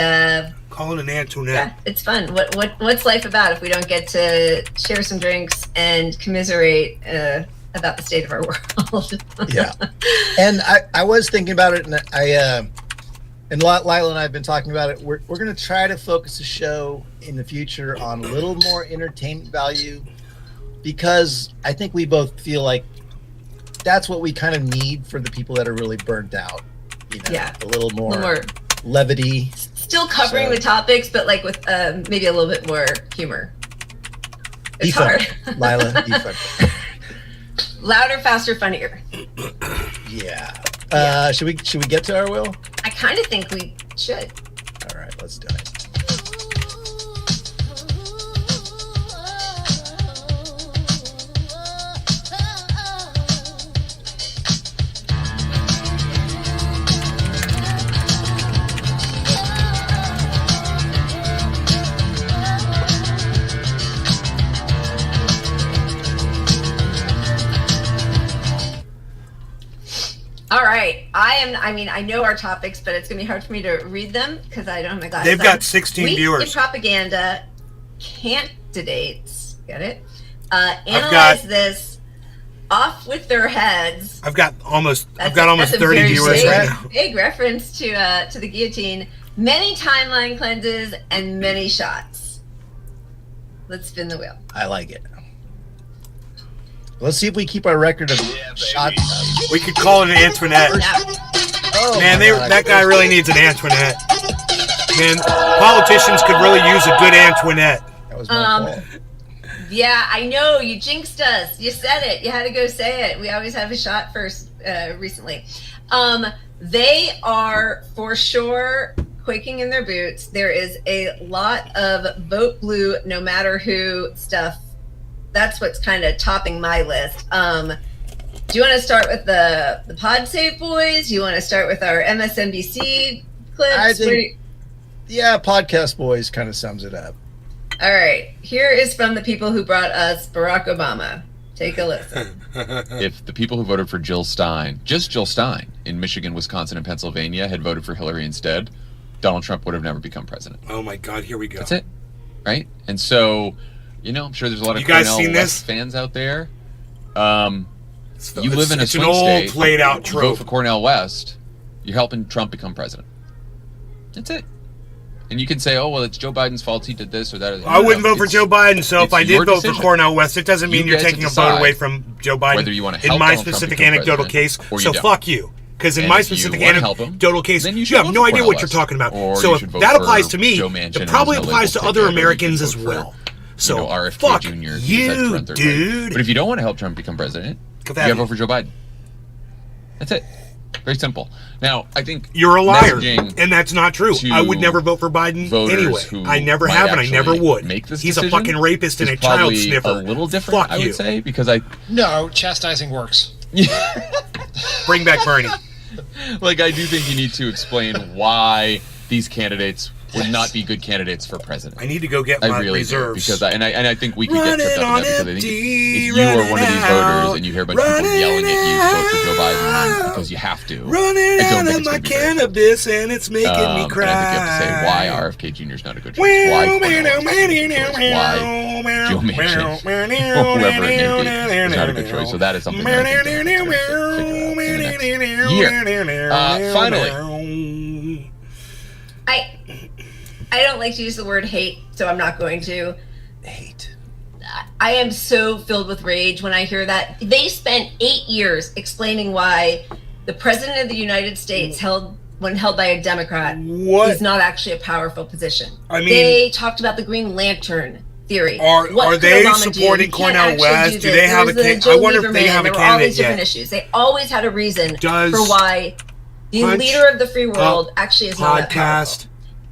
Speaker 1: Call it an Antoinette.
Speaker 6: yeah, it's fun. What's life about if we don't get to share some drinks and commiserate about the state of our world?
Speaker 5: yeah, and I was thinking about it, and and Lila and I have been talking about it. We're going to try to focus the show in the future on a little more entertainment value, because I think we both feel like that's what we kind of need for the people that are really burnt out. You know,
Speaker 6: Yeah.
Speaker 5: a little more,
Speaker 6: More
Speaker 5: levity.
Speaker 6: still covering
Speaker 5: So-
Speaker 6: the topics, but like with maybe a little bit more humor. It's
Speaker 5: Be
Speaker 6: hard.
Speaker 5: fun, Lila. Be fun.
Speaker 6: Louder, faster, funnier.
Speaker 5: Yeah. Should we get to our will?
Speaker 6: I kind of think we should.
Speaker 5: All right, let's do it.
Speaker 6: All right. I know our topics, but it's going to be hard for me to read them because I don't have my glasses
Speaker 1: They've
Speaker 6: on.
Speaker 1: got 16
Speaker 6: Weak
Speaker 1: viewers.
Speaker 6: in propaganda candidates. Get it?
Speaker 1: got-
Speaker 6: Analyze this. Off with their heads.
Speaker 1: I've got almost
Speaker 6: That's
Speaker 1: 30
Speaker 6: very
Speaker 1: viewers
Speaker 6: big,
Speaker 1: right now.
Speaker 6: Big reference to the guillotine. Many timeline cleanses and many shots. Let's spin the wheel.
Speaker 5: I like it. Let's see if we keep our record of shots.
Speaker 1: We could call it an Antoinette.
Speaker 6: Now,
Speaker 5: Oh,
Speaker 1: Man,
Speaker 5: my God,
Speaker 1: that guy really needs an Antoinette. Man, politicians could really use a good Antoinette.
Speaker 5: That was my fault.
Speaker 6: yeah, I know you jinxed us. You said it. You had to go say it. We always have a shot first. Recently, they are for sure quaking in their boots. There is a lot of vote blue, no matter who stuff. That's what's kind of topping my list. Do you want to start with the Pod Save boys? You want to start with our MSNBC clips?
Speaker 5: I think-
Speaker 6: Where do you-
Speaker 5: Yeah, Podcast Boys kind of sums it up.
Speaker 6: All right. Here is from the people who brought us Barack Obama. Take a listen.
Speaker 7: If the people who voted for Jill Stein, just Jill Stein, in Michigan, Wisconsin, and Pennsylvania had voted for Hillary instead, Donald Trump would have never become president.
Speaker 1: Oh my God, here we go.
Speaker 7: That's it. Right? And so, you know, I'm sure there's a lot of
Speaker 1: You guys
Speaker 7: Cornell
Speaker 1: seen
Speaker 7: West
Speaker 1: this?
Speaker 7: fans out there.
Speaker 1: It's
Speaker 7: You live in a
Speaker 1: it's an
Speaker 7: swing
Speaker 1: old
Speaker 7: state.
Speaker 1: played out
Speaker 7: You vote
Speaker 1: trope.
Speaker 7: for Cornell West, you're helping Trump become president. That's it. And you can say, oh, well, it's Joe Biden's fault he did this or that. Or that.
Speaker 1: I wouldn't vote for
Speaker 7: It's-
Speaker 1: Joe Biden, so if
Speaker 7: it's
Speaker 1: I did
Speaker 7: your
Speaker 1: vote for
Speaker 7: decision.
Speaker 1: Cornell West, it doesn't mean
Speaker 7: You
Speaker 1: you're
Speaker 7: get to
Speaker 1: taking a vote
Speaker 7: decide
Speaker 1: away from Joe Biden.
Speaker 7: whether you wanna
Speaker 1: in
Speaker 7: help
Speaker 1: my
Speaker 7: Donald Trump
Speaker 1: specific
Speaker 7: become
Speaker 1: anecdotal
Speaker 7: president
Speaker 1: case,
Speaker 7: or you
Speaker 1: so
Speaker 7: don't.
Speaker 1: fuck you. Because in
Speaker 7: And
Speaker 1: my
Speaker 7: if you
Speaker 1: specific
Speaker 7: wanna help him,
Speaker 1: anecdotal case,
Speaker 7: then you
Speaker 1: you
Speaker 7: should
Speaker 1: have
Speaker 7: vote
Speaker 1: no
Speaker 7: for
Speaker 1: idea
Speaker 7: Cornell
Speaker 1: what you're
Speaker 7: West.
Speaker 1: talking about.
Speaker 7: Or
Speaker 1: So
Speaker 7: you
Speaker 1: if
Speaker 7: should vote
Speaker 1: that
Speaker 7: for
Speaker 1: applies to me,
Speaker 7: Joe Manchin
Speaker 1: it probably
Speaker 7: and his
Speaker 1: applies to
Speaker 7: liberal
Speaker 1: other
Speaker 7: ticket, or you
Speaker 1: Americans
Speaker 7: could
Speaker 1: as
Speaker 7: vote for,
Speaker 1: well. So
Speaker 7: you know, RFK
Speaker 1: fuck
Speaker 7: Jr. who decides to
Speaker 1: you,
Speaker 7: run third place.
Speaker 1: dude.
Speaker 7: But if you don't want to help Trump become president,
Speaker 1: Go
Speaker 7: you
Speaker 1: that
Speaker 7: gotta
Speaker 1: way.
Speaker 7: vote for Joe Biden. That's it. Very simple. Now, I think
Speaker 1: You're a liar,
Speaker 7: messaging
Speaker 1: and that's not true.
Speaker 7: to
Speaker 1: I would never vote for Biden
Speaker 7: voters
Speaker 1: anyway.
Speaker 7: who
Speaker 1: I never
Speaker 7: might
Speaker 1: have, and I
Speaker 7: actually
Speaker 1: never would.
Speaker 7: make this
Speaker 1: He's a
Speaker 7: decision
Speaker 1: fucking rapist and
Speaker 7: is
Speaker 1: a child
Speaker 7: probably
Speaker 1: sniffer.
Speaker 7: A little different,
Speaker 1: Fuck
Speaker 7: I
Speaker 1: you.
Speaker 7: would say, because I
Speaker 2: No, chastising works.
Speaker 1: Bring back Bernie.
Speaker 7: like. I do think you need to explain why these candidates would not be good candidates for president.
Speaker 1: I need to go get
Speaker 7: I
Speaker 1: my
Speaker 7: really
Speaker 1: reserves.
Speaker 7: do, because I think we could get
Speaker 1: Running
Speaker 7: tripped up
Speaker 1: on
Speaker 7: on that, because I think
Speaker 1: empty,
Speaker 7: if you are one of these
Speaker 1: running
Speaker 7: voters
Speaker 1: out,
Speaker 7: and you hear a bunch of people
Speaker 1: running
Speaker 7: yelling at you to vote for Joe Biden
Speaker 1: out,
Speaker 7: because you have to,
Speaker 1: running
Speaker 7: I don't
Speaker 1: out
Speaker 7: think
Speaker 1: of
Speaker 7: it's
Speaker 1: my
Speaker 7: gonna be very
Speaker 1: cannabis, and it's making me cry.
Speaker 7: And I think you have to say why RFK Jr. is not a good choice. Why Cornell is not a good choice. Why Joe Manchin or whoever it may be is not a good choice. So that is something that I think they're going to figure out in the next year. Finally,
Speaker 6: I don't like to use the word hate, so I'm not going to.
Speaker 5: Hate.
Speaker 6: I am so filled with rage when I hear that. They spent 8 years explaining why the president of the United States when held by a Democrat
Speaker 1: What?
Speaker 6: is not actually a powerful position.
Speaker 1: I mean-
Speaker 6: they talked about the Green Lantern theory.
Speaker 1: Are
Speaker 6: What
Speaker 1: they
Speaker 6: could Obama do?
Speaker 1: supporting
Speaker 6: You can't
Speaker 1: Cornell
Speaker 6: actually
Speaker 1: West?
Speaker 6: do
Speaker 1: Do
Speaker 6: this.
Speaker 1: they have
Speaker 6: There
Speaker 1: a
Speaker 6: was
Speaker 1: can-
Speaker 6: Joe
Speaker 1: I wonder if they
Speaker 6: Lieberman.
Speaker 1: have a
Speaker 6: There were all these
Speaker 1: candidate
Speaker 6: different
Speaker 1: yet.
Speaker 6: issues. They always had a reason
Speaker 1: Does
Speaker 6: for why the
Speaker 1: Punch
Speaker 6: leader of the free world actually is not that
Speaker 1: podcast
Speaker 6: powerful.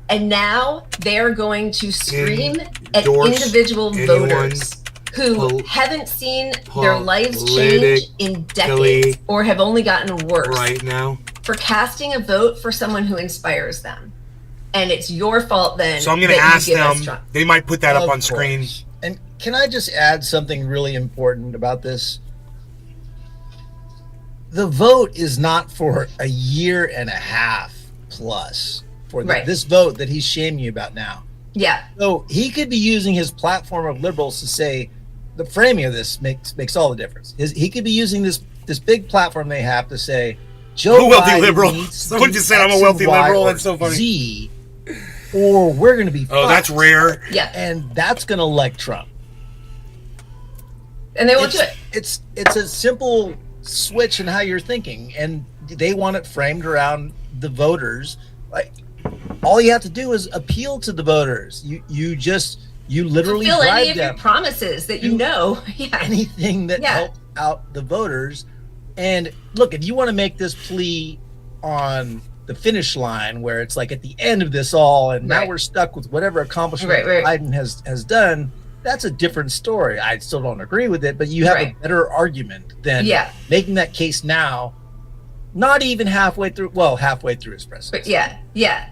Speaker 6: And now they're going to scream at
Speaker 1: endorse
Speaker 6: individual
Speaker 1: anyone
Speaker 6: voters who
Speaker 1: pol-
Speaker 6: haven't seen their lives change in decades
Speaker 1: politically
Speaker 6: or have only gotten worse
Speaker 1: right now?
Speaker 6: for casting a vote for someone who inspires them. And it's your fault then.
Speaker 1: So I'm going to
Speaker 6: that you
Speaker 1: ask
Speaker 6: give us
Speaker 1: them.
Speaker 6: Trump.
Speaker 1: They might put that up
Speaker 5: Of
Speaker 1: on screen.
Speaker 5: course. And can I just add something really important about this? The vote is not for a year and a half plus for
Speaker 6: Right.
Speaker 5: this vote that he's shaming you about now.
Speaker 6: Yeah.
Speaker 5: So he could be using his platform of liberals to say the framing of this makes all the difference. He could be using this big platform they have to say Joe
Speaker 1: I'm a wealthy
Speaker 5: Biden
Speaker 1: liberal.
Speaker 5: needs to
Speaker 1: Someone
Speaker 5: do
Speaker 1: just said I'm a
Speaker 5: X
Speaker 1: wealthy
Speaker 5: and Y
Speaker 1: liberal.
Speaker 5: or
Speaker 1: That's so funny.
Speaker 5: Z, or we're going to be
Speaker 1: Oh, that's
Speaker 5: fucked.
Speaker 1: rare.
Speaker 6: Yeah.
Speaker 5: And that's going to elect Trump.
Speaker 6: And they won't do it.
Speaker 5: It's a simple switch in how you're thinking, and they want it framed around the voters. Like, all you have to do is appeal to the voters. You literally
Speaker 6: Fulfill any
Speaker 5: bribe
Speaker 6: of your
Speaker 5: them.
Speaker 6: promises that you know. Yeah.
Speaker 5: Anything that
Speaker 6: Yeah.
Speaker 5: helps out the voters. And look, if you want to make this plea on the finish line where it's like at the end of this all and now
Speaker 6: Right.
Speaker 5: we're stuck with whatever accomplishment
Speaker 6: Right.
Speaker 5: Biden has done, that's a different story. I still don't agree with it, but you have
Speaker 6: Right.
Speaker 5: a better argument than
Speaker 6: Yeah.
Speaker 5: making that case now, not even halfway through his presidency.
Speaker 6: But yeah.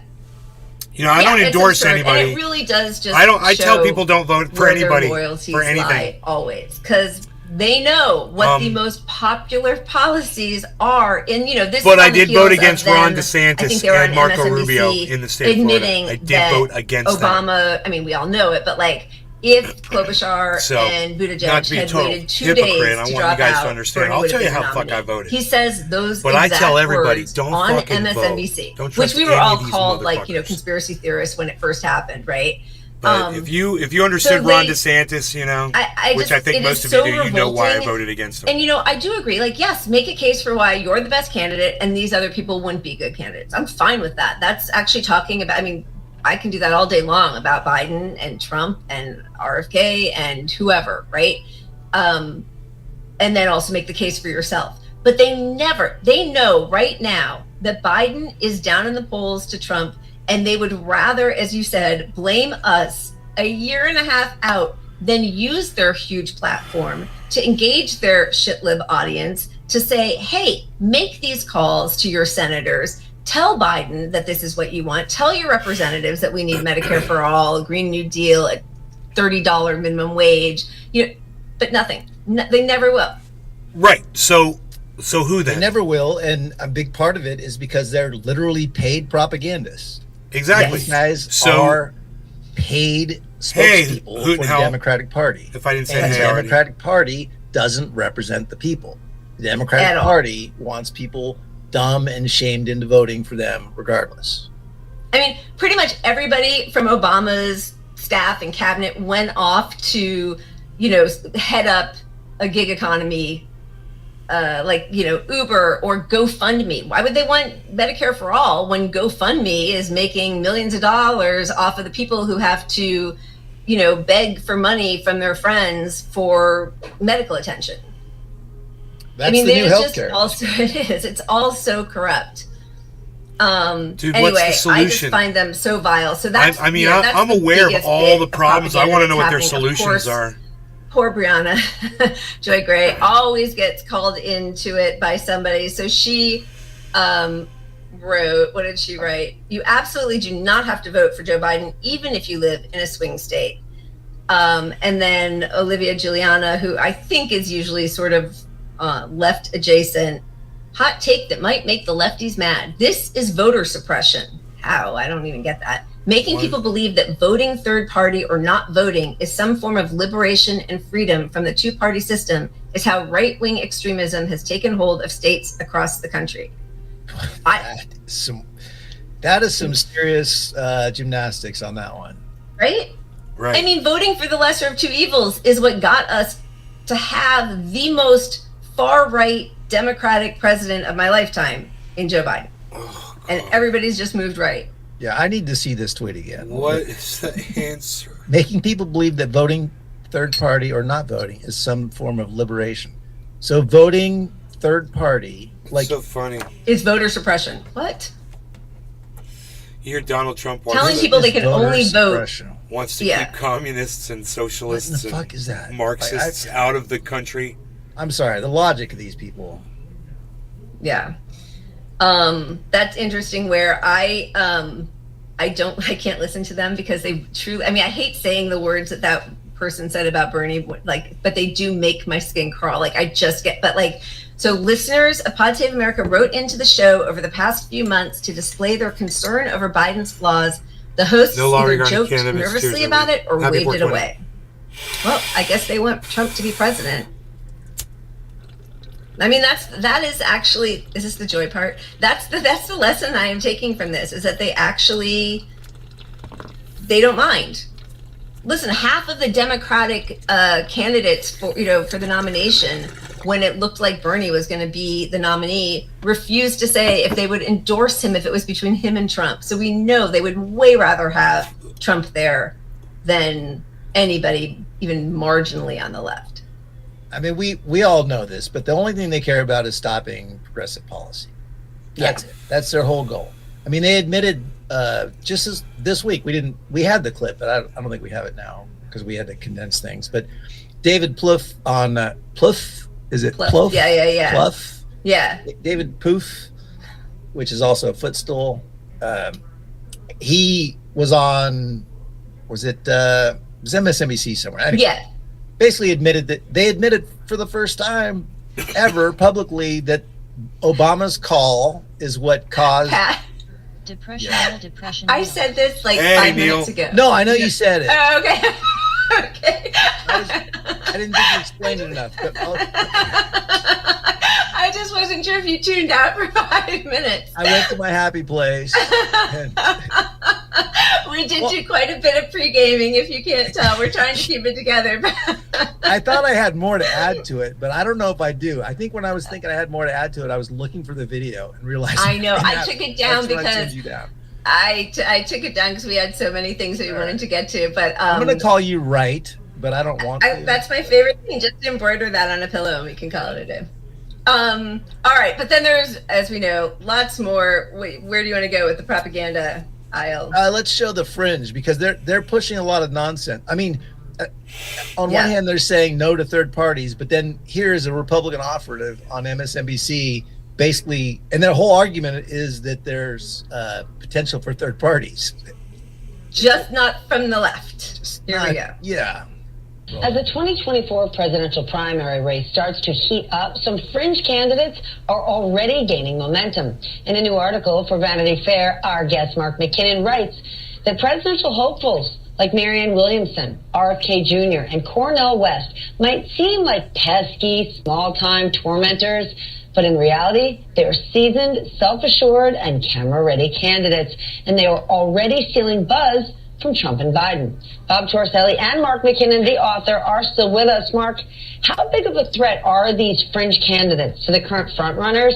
Speaker 1: You know, I don't
Speaker 6: it's
Speaker 1: endorse
Speaker 6: absurd,
Speaker 1: anybody.
Speaker 6: And it really does just
Speaker 1: I tell
Speaker 6: show
Speaker 1: people don't vote for
Speaker 6: where their
Speaker 1: anybody
Speaker 6: loyalties
Speaker 1: for anything.
Speaker 6: lie always, because they know what the most popular policies are. And this.
Speaker 1: But
Speaker 6: is
Speaker 1: I
Speaker 6: on the
Speaker 1: did
Speaker 6: heels
Speaker 1: vote
Speaker 6: of
Speaker 1: against
Speaker 6: them.
Speaker 1: Ron
Speaker 6: I think
Speaker 1: DeSantis
Speaker 6: they were
Speaker 1: and
Speaker 6: on
Speaker 1: Marco
Speaker 6: MSNBC
Speaker 1: Rubio in the state of Florida.
Speaker 6: admitting
Speaker 1: I did
Speaker 6: that
Speaker 1: vote against them.
Speaker 6: Obama. I mean, we all know it, but like if Klobuchar
Speaker 1: So,
Speaker 6: and
Speaker 1: not
Speaker 6: Buttigieg
Speaker 1: to be a
Speaker 6: had
Speaker 1: total
Speaker 6: waited 2
Speaker 1: hypocrite,
Speaker 6: days
Speaker 1: I
Speaker 6: to
Speaker 1: want you
Speaker 6: drop
Speaker 1: guys to
Speaker 6: out,
Speaker 1: understand.
Speaker 6: Bernie
Speaker 1: I'll
Speaker 6: would
Speaker 1: tell you
Speaker 6: have been
Speaker 1: how the fuck I
Speaker 6: nominated.
Speaker 1: voted.
Speaker 6: He says those
Speaker 1: But I
Speaker 6: exact
Speaker 1: tell everybody,
Speaker 6: words
Speaker 1: don't
Speaker 6: on
Speaker 1: fucking
Speaker 6: MSNBC,
Speaker 1: vote. Don't
Speaker 6: which
Speaker 1: trust
Speaker 6: we were
Speaker 1: any
Speaker 6: all
Speaker 1: of these
Speaker 6: called
Speaker 1: motherfuckers.
Speaker 6: conspiracy theorists when it first happened, right?
Speaker 1: But if you understood
Speaker 6: so
Speaker 1: Ron
Speaker 6: they-
Speaker 1: DeSantis, which I think
Speaker 6: it
Speaker 1: most
Speaker 6: is
Speaker 1: of you
Speaker 6: so
Speaker 1: do, you know why I
Speaker 6: revolting.
Speaker 1: voted against him.
Speaker 6: And I do agree. Like, yes, make a case for why you're the best candidate, and these other people wouldn't be good candidates. I'm fine with that. That's actually talking about. I mean, I can do that all day long about Biden and Trump and RFK and whoever, right? And then also make the case for yourself. But they know right now that Biden is down in the polls to Trump, and they would rather, as you said, blame us a year and a half out than use their huge platform to engage their shit-lib audience to say, hey, make these calls to your senators. Tell Biden that this is what you want. Tell your representatives that we need Medicare for all, a Green New Deal, a $30 minimum wage. But nothing. They never will.
Speaker 1: Right. So who
Speaker 5: They
Speaker 1: then?
Speaker 5: never will, and a big part of it is because they're literally paid propagandists.
Speaker 1: Exactly.
Speaker 5: These guys
Speaker 1: So-
Speaker 5: are paid
Speaker 1: Hey,
Speaker 5: spokespeople
Speaker 1: Hoot
Speaker 5: for the
Speaker 1: Hell.
Speaker 5: Democratic Party.
Speaker 1: If I didn't say
Speaker 5: And the
Speaker 1: hey already.
Speaker 5: Democratic Party doesn't represent the people. The Democratic
Speaker 6: At all.
Speaker 5: Party wants people dumb and shamed into voting for them regardless.
Speaker 6: I mean, pretty much everybody from Obama's staff and cabinet went off to, head up a gig economy, like Uber or GoFundMe. Why would they want Medicare for all when GoFundMe is making millions of dollars off of the people who have to, beg for money from their friends for medical attention?
Speaker 5: That's
Speaker 6: I mean,
Speaker 5: the new
Speaker 6: there's just
Speaker 5: healthcare.
Speaker 6: also it is. It's all so corrupt.
Speaker 1: Dude,
Speaker 6: Anyway,
Speaker 1: what's the
Speaker 6: I just
Speaker 1: solution?
Speaker 6: find them so vile. So that's.
Speaker 1: I mean,
Speaker 6: that's
Speaker 1: I'm
Speaker 6: the
Speaker 1: aware of
Speaker 6: biggest
Speaker 1: all the
Speaker 6: bit of
Speaker 1: problems. I want to know what their
Speaker 6: propaganda that's
Speaker 1: solutions
Speaker 6: happening. Of course,
Speaker 1: are.
Speaker 6: Poor Brianna Joy Gray always gets called into it by somebody. So she wrote, what did she write? You absolutely do not have to vote for Joe Biden, even if you live in a swing state. And then Olivia Giuliana, who I think is usually sort of left adjacent, hot take that might make the lefties mad. This is voter suppression. How? I don't even get that. Making
Speaker 1: What?
Speaker 6: people believe that voting third party or not voting is some form of liberation and freedom from the two-party system is how right-wing extremism has taken hold of states across the country.
Speaker 5: That is some serious gymnastics on that one.
Speaker 6: Right?
Speaker 1: Right.
Speaker 6: I mean, voting for the lesser of two evils is what got us to have the most far-right Democratic president of my lifetime in Joe Biden. And everybody's just moved right.
Speaker 5: Yeah, I need to see this tweet again.
Speaker 1: What is the answer?
Speaker 5: Making people believe that voting third party or not voting is some form of liberation. So voting third party, like
Speaker 1: so funny.
Speaker 6: Is voter suppression. What?
Speaker 1: You hear Donald Trump
Speaker 6: Telling
Speaker 1: wants,
Speaker 6: people they can
Speaker 5: voter
Speaker 6: only vote.
Speaker 5: suppression.
Speaker 1: wants to
Speaker 6: Yeah.
Speaker 1: keep communists and socialists
Speaker 5: What in the
Speaker 1: and
Speaker 5: fuck is that?
Speaker 1: Marxists
Speaker 5: Like,
Speaker 1: out of the country.
Speaker 5: I'm sorry, the logic of these people.
Speaker 6: Yeah. That's interesting where I can't listen to them because they truly, I mean, I hate saying the words that person said about Bernie, like, but they do make my skin crawl. Like I just get, but like, so listeners of Pod Save America wrote into the show over the past few months to display their concern over Biden's flaws. The hosts
Speaker 1: No law
Speaker 6: either
Speaker 1: regarding
Speaker 6: joked
Speaker 1: cannabis.
Speaker 6: nervously
Speaker 1: Cheers,
Speaker 6: about it or
Speaker 1: Happy
Speaker 6: waved it
Speaker 1: 420.
Speaker 6: away. Well, I guess they want Trump to be president. I mean, that is actually, is this the joy part? That's the lesson I am taking from this, is that they don't mind. Listen, half of the Democratic candidates for the nomination, when it looked like Bernie was going to be the nominee, refused to say if they would endorse him if it was between him and Trump. So we know they would way rather have Trump there than anybody even marginally on the left.
Speaker 5: I mean, we all know this, but the only thing they care about is stopping progressive policy. That's it. That's their whole goal. I mean, they admitted just as this week we had the clip, but I don't think we have it now because we had to condense things. But David Plouffe on Plouffe, is it Plouffe?
Speaker 6: Yeah.
Speaker 5: Plouffe.
Speaker 6: Yeah.
Speaker 5: David Plouffe, which is also a footstool. He was on, was MSNBC somewhere? Anyway,
Speaker 6: Yeah.
Speaker 5: basically admitted for the first time ever publicly that Obama's call is what caused.
Speaker 6: Pat,
Speaker 3: Depression.
Speaker 6: I said this like
Speaker 1: Hey,
Speaker 6: 5
Speaker 1: Neil.
Speaker 6: minutes ago.
Speaker 5: No, I know you said it.
Speaker 6: Oh, okay. Okay.
Speaker 5: I didn't think you explained it enough. But
Speaker 6: I just wasn't sure if you tuned out for 5 minutes.
Speaker 5: I went to my happy place. And
Speaker 6: We did do quite a bit of pre-gaming, if you can't tell. We're trying to keep it together.
Speaker 5: I thought I had more to add to it, but I don't know if I do. I think when I was thinking I had more to add to it, I was looking for the video and realized.
Speaker 6: I know. I took it down
Speaker 5: that's when I
Speaker 6: because
Speaker 5: turned you down.
Speaker 6: I took it down because we had so many things that we wanted to get to. But
Speaker 5: I'm going to call you right, but I don't want to.
Speaker 6: that's my favorite thing. Just embroider that on a pillow and we can call it a day. All right, but then there's, as we know, lots more. Where do you want to go with the propaganda aisle?
Speaker 5: Let's show the fringe because they're pushing a lot of nonsense. I mean, on one hand, they're saying no to third parties, but then here's a Republican operative on MSNBC basically, and their whole argument is that there's potential for third parties.
Speaker 6: Just not from the left. Here we go.
Speaker 5: Yeah.
Speaker 4: As the 2024 presidential primary race starts to heat up, some fringe candidates are already gaining momentum. In a new article for Vanity Fair, our guest Mark McKinnon writes that presidential hopefuls like Marianne Williamson, RFK Jr., and Cornel West might seem like pesky, small-time tormentors, but in reality, they are seasoned, self-assured, and camera-ready candidates, and they are already stealing buzz from Trump and Biden. Bob Torselli and Mark McKinnon, the author, are still with us. Mark, how big of a threat are these fringe candidates to the current frontrunners?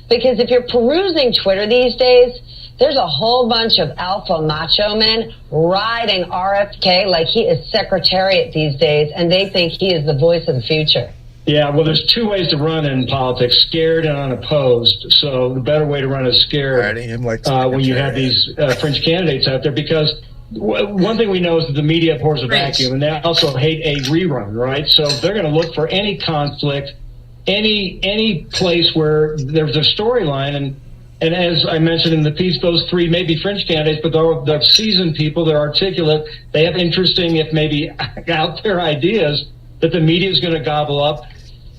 Speaker 4: Because if you're perusing Twitter these days, there's a whole bunch of alpha macho men riding RFK like he is Secretariat these days, and they think he is the voice of the future.
Speaker 8: Yeah, well, there's two ways to run in politics, scared and unopposed. So the better way to run is scared when you have these fringe candidates out there, because one thing we know is that the media abhors a vacuum, and they also hate a rerun, right? So they're going to look for any conflict, any place where there's a storyline. And as I mentioned in the piece, those three may be fringe candidates, but they're seasoned people, they're articulate, they have interesting, if maybe out there ideas that the media is going to gobble up.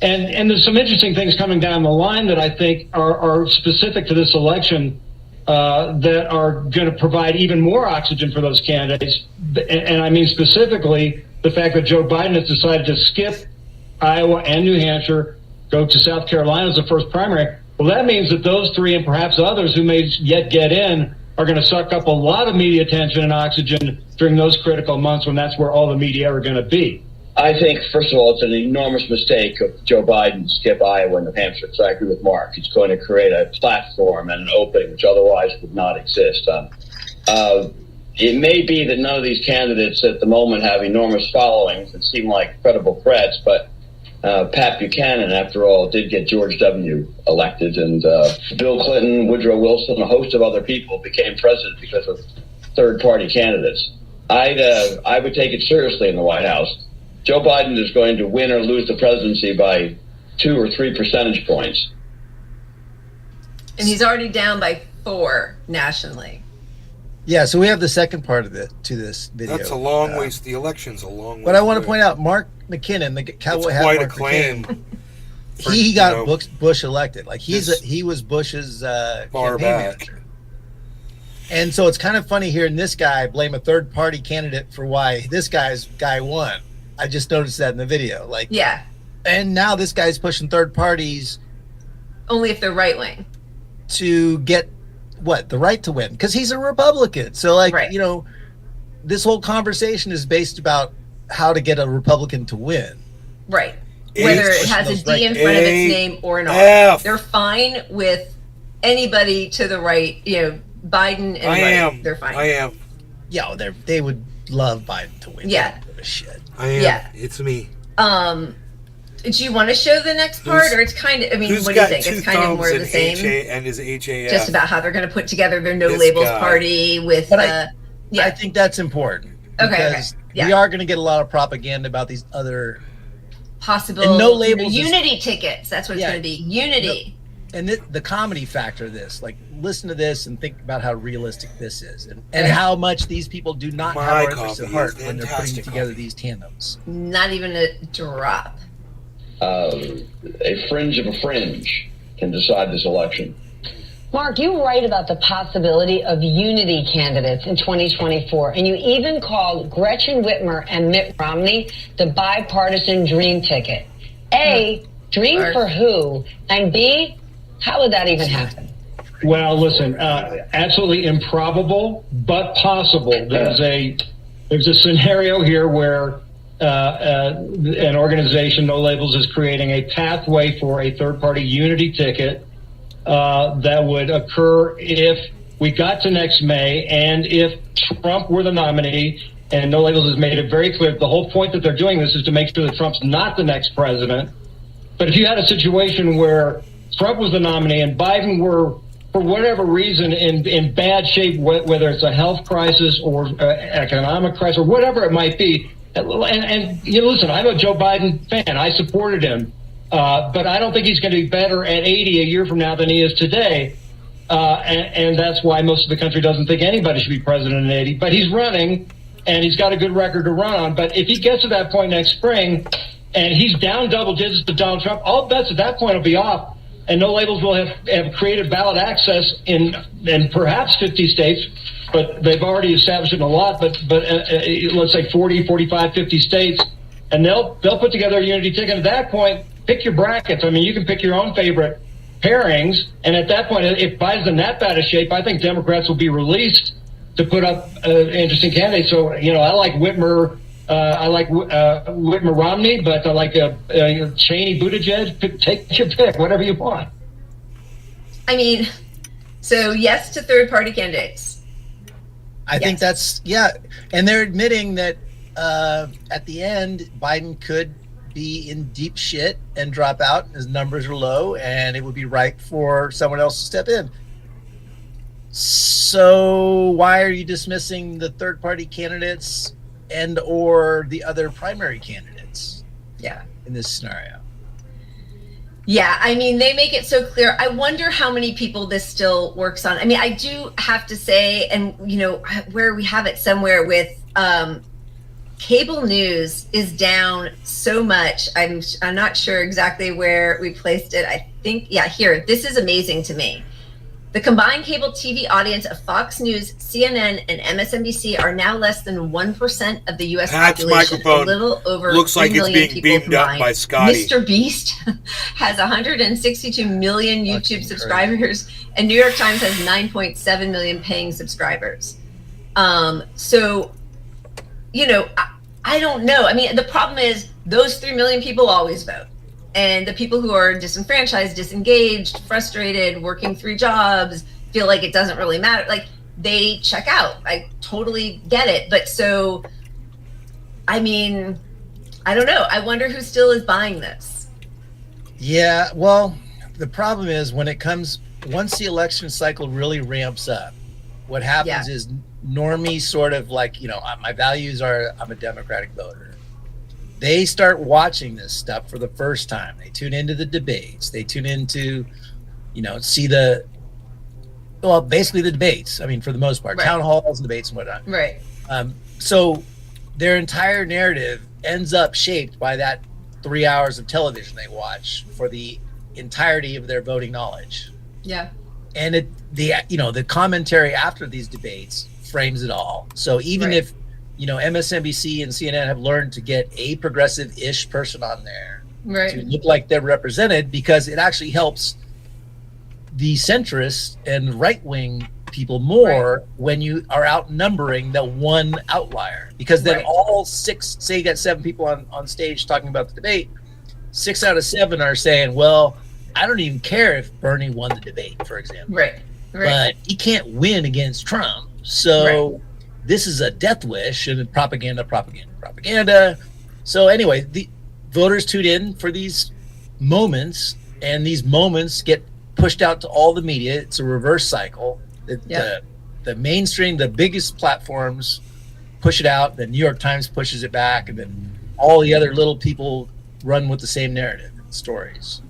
Speaker 8: And there's some interesting things coming down the line that I think are specific to this election that are going to provide even more oxygen for those candidates. And I mean specifically the fact that Joe Biden has decided to skip Iowa and New Hampshire, go to South Carolina as the first primary. Well, that means that those three and perhaps others who may yet get in are going to suck up a lot of media attention and oxygen during those critical months when that's where all the media are going to be.
Speaker 9: I think, first of all, it's an enormous mistake of Joe Biden to skip Iowa and New Hampshire. So I agree with Mark. He's going to create a platform and an opening which otherwise would not exist. It may be that none of these candidates at the moment have enormous followings and seem like credible threats, but Pat Buchanan, after all, did get George W. elected, and Bill Clinton, Woodrow Wilson, a host of other people became president because of third-party candidates. I would take it seriously in the White House. Joe Biden is going to win or lose the presidency by 2 or 3 percentage points.
Speaker 6: And he's already down by 4 nationally.
Speaker 5: Yeah, so we have the second part of this video.
Speaker 1: That's a long ways. The election's a long way.
Speaker 5: But I want to point out Mark McKinnon, the cowboy hat.
Speaker 1: Quite
Speaker 5: Mark
Speaker 1: a claim.
Speaker 5: McKinnon, he got Bush elected. Like he was Bush's
Speaker 1: far
Speaker 5: campaign
Speaker 1: back.
Speaker 5: manager. And so it's kind of funny hearing this guy blame a third party candidate for why this guy won. I just noticed that in the video. Like,
Speaker 6: yeah.
Speaker 5: And now this guy's pushing third parties
Speaker 6: only if they're right wing
Speaker 5: to get the right to win, because he's a Republican. So like,
Speaker 6: right.
Speaker 5: You know, this whole conversation is based about how to get a Republican to win.
Speaker 6: Right. Whether it has a D in front of its name or an R.
Speaker 1: F.
Speaker 6: They're fine with anybody to the right, you know, Biden and they're fine.
Speaker 1: I am.
Speaker 5: Yeah, they would love Biden to win.
Speaker 6: Yeah.
Speaker 5: They don't give a shit.
Speaker 1: I am.
Speaker 6: Yeah.
Speaker 1: It's me.
Speaker 6: Do you want to show the next part, or it's kind of? I mean, what do you think? It's kind of more of the same.
Speaker 1: And his HAF.
Speaker 6: Just about how they're going to put together their no labels party with.
Speaker 5: But I think that's important. Because
Speaker 6: Yeah.
Speaker 5: we are going to get a lot of propaganda about these other
Speaker 6: possible
Speaker 5: and no labels.
Speaker 6: Unity tickets. That's what it's going to be. Unity.
Speaker 5: And the comedy factor of this, like, listen to this and think about how realistic this is, and how much these people do not have our interests at heart when they're putting together these tandems.
Speaker 6: Not even a drop.
Speaker 9: A fringe of a fringe can decide this election.
Speaker 10: Mark, you write about the possibility of unity candidates in 2024, and you even called Gretchen Whitmer and Mitt Romney the bipartisan dream ticket. A, dream for who? And B, how would that even happen?
Speaker 8: Well, listen, absolutely improbable, but possible. There's a scenario here where an organization, No Labels, is creating a pathway for a third-party unity ticket that would occur if we got to next May, and if Trump were the nominee. And No Labels has made it very clear. The whole point that they're doing this is to make sure that Trump's not the next president. But if you had a situation where Trump was the nominee and Biden were, for whatever reason, in bad shape, whether it's a health crisis or economic crisis or whatever it might be, and you know, listen, I'm a Joe Biden fan. I supported him. But I don't think he's going to be better at 80 a year from now than he is today. And that's why most of the country doesn't think anybody should be president at 80. But he's running, and he's got a good record to run on. But if he gets to that point next spring, and he's down double digits to Donald Trump, all bets at that point will be off. And No Labels will have created ballot access in perhaps 50 states. But they've already established it in a lot. But let's say 40, 45, 50 states. And they'll put together a unity ticket. At that point, pick your brackets. I mean, you can pick your own favorite pairings. And at that point, if Biden's in that bad a shape, I think Democrats will be released to put up interesting candidates. So, you know, I like Whitmer. I like Whitmer Romney, but I like Cheney Buttigieg. Take your pick, whatever you want.
Speaker 6: I mean, so yes to third-party candidates.
Speaker 5: I think that's, and they're admitting that at the end, Biden could be in deep shit and drop out. His numbers are low, and it would be right for someone else to step in. So why are you dismissing the third-party candidates and or the other primary candidates?
Speaker 6: Yeah,
Speaker 5: in this scenario.
Speaker 6: Yeah, I mean, they make it so clear. I wonder how many people this still works on. I mean, I do have to say, and you know, where we have it somewhere with cable news is down so much. I'm not sure exactly where we placed it. I think, here. This is amazing to me. The combined cable TV audience of Fox News, CNN, and MSNBC are now less than 1% of the U.S. population.
Speaker 1: Microphone
Speaker 6: a little over
Speaker 1: looks like it's being beamed
Speaker 6: combined.
Speaker 1: up by Scotty.
Speaker 6: Mr. Beast has 162 million YouTube subscribers, and New York Times has 9.7 million paying subscribers. So, you know, I don't know. I mean, the problem is those 3 million people always vote. And the people who are disenfranchised, disengaged, frustrated, working 3 jobs, feel like it doesn't really matter. Like, they check out. I totally get it. But so, I mean, I don't know. I wonder who still is buying this.
Speaker 5: Yeah, well, the problem is once the election cycle really ramps up, what happens is normies sort of like, my values are I'm a Democratic voter. They start watching this stuff for the first time. They tune into the debates. They tune into, see basically the debates. I mean, for the most part, town halls and debates and whatnot.
Speaker 6: Right.
Speaker 5: So their entire narrative ends up shaped by that 3 hours of television they watch for the entirety of their voting knowledge.
Speaker 6: Yeah.
Speaker 5: And the commentary after these debates frames it all. So even if, MSNBC and CNN have learned to get a progressive-ish person on there to look like they're represented, because it actually helps the centrists and right-wing people more when you are outnumbering the one outlier, because then all 6, say you got 7 people on stage talking about the debate, 6 out of 7 are saying, well, I don't even care if Bernie won the debate, for example.
Speaker 6: Right.
Speaker 5: But he can't win against Trump. So this is a death wish and propaganda. So anyway, the voters tune in for these moments, and these moments get pushed out to all the media. It's a reverse cycle. The mainstream, the biggest platforms push it out. The New York Times pushes it back, and then all the other little people run with the same narrative and stories.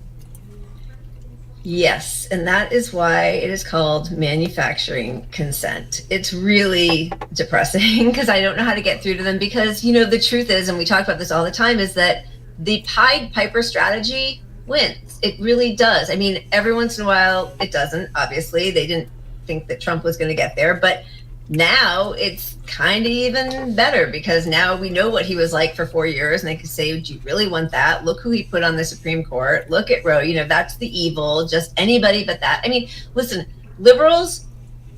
Speaker 6: Yes, and that is why it is called manufacturing consent. It's really depressing because I don't know how to get through to them, because, the truth is, and we talk about this all the time, is that the Pied Piper strategy wins. It really does. I mean, every once in a while it doesn't. Obviously, they didn't think that Trump was going to get there, but now it's kind of even better, because now we know what he was like for 4 years, and they could say, do you really want that? Look who he put on the Supreme Court. Look at Roe. That's the evil, just anybody but that. I mean, listen, liberals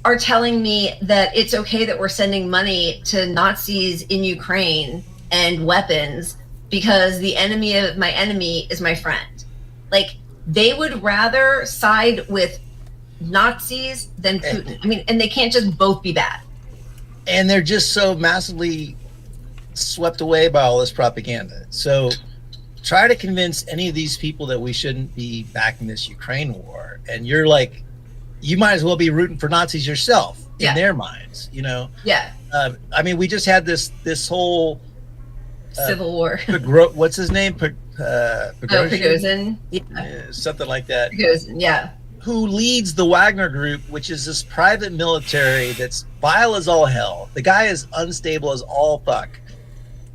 Speaker 6: are telling me that it's okay that we're sending money to Nazis in Ukraine and weapons because the enemy of my enemy is my friend. Like, they would rather side with Nazis than Putin. I mean, and they can't just both be bad.
Speaker 5: And they're just so massively swept away by all this propaganda. So try to convince any of these people that we shouldn't be backing this Ukraine war, and you're like, you might as well be rooting for Nazis yourself in their minds,
Speaker 6: Yeah.
Speaker 5: I mean, we just had this whole
Speaker 6: civil war.
Speaker 5: What's his name?
Speaker 6: Prigozhin. Yeah.
Speaker 5: Something like that.
Speaker 6: Prigozhin, yeah.
Speaker 5: Who leads the Wagner Group, which is this private military that's vile as all hell. The guy is unstable as all fuck.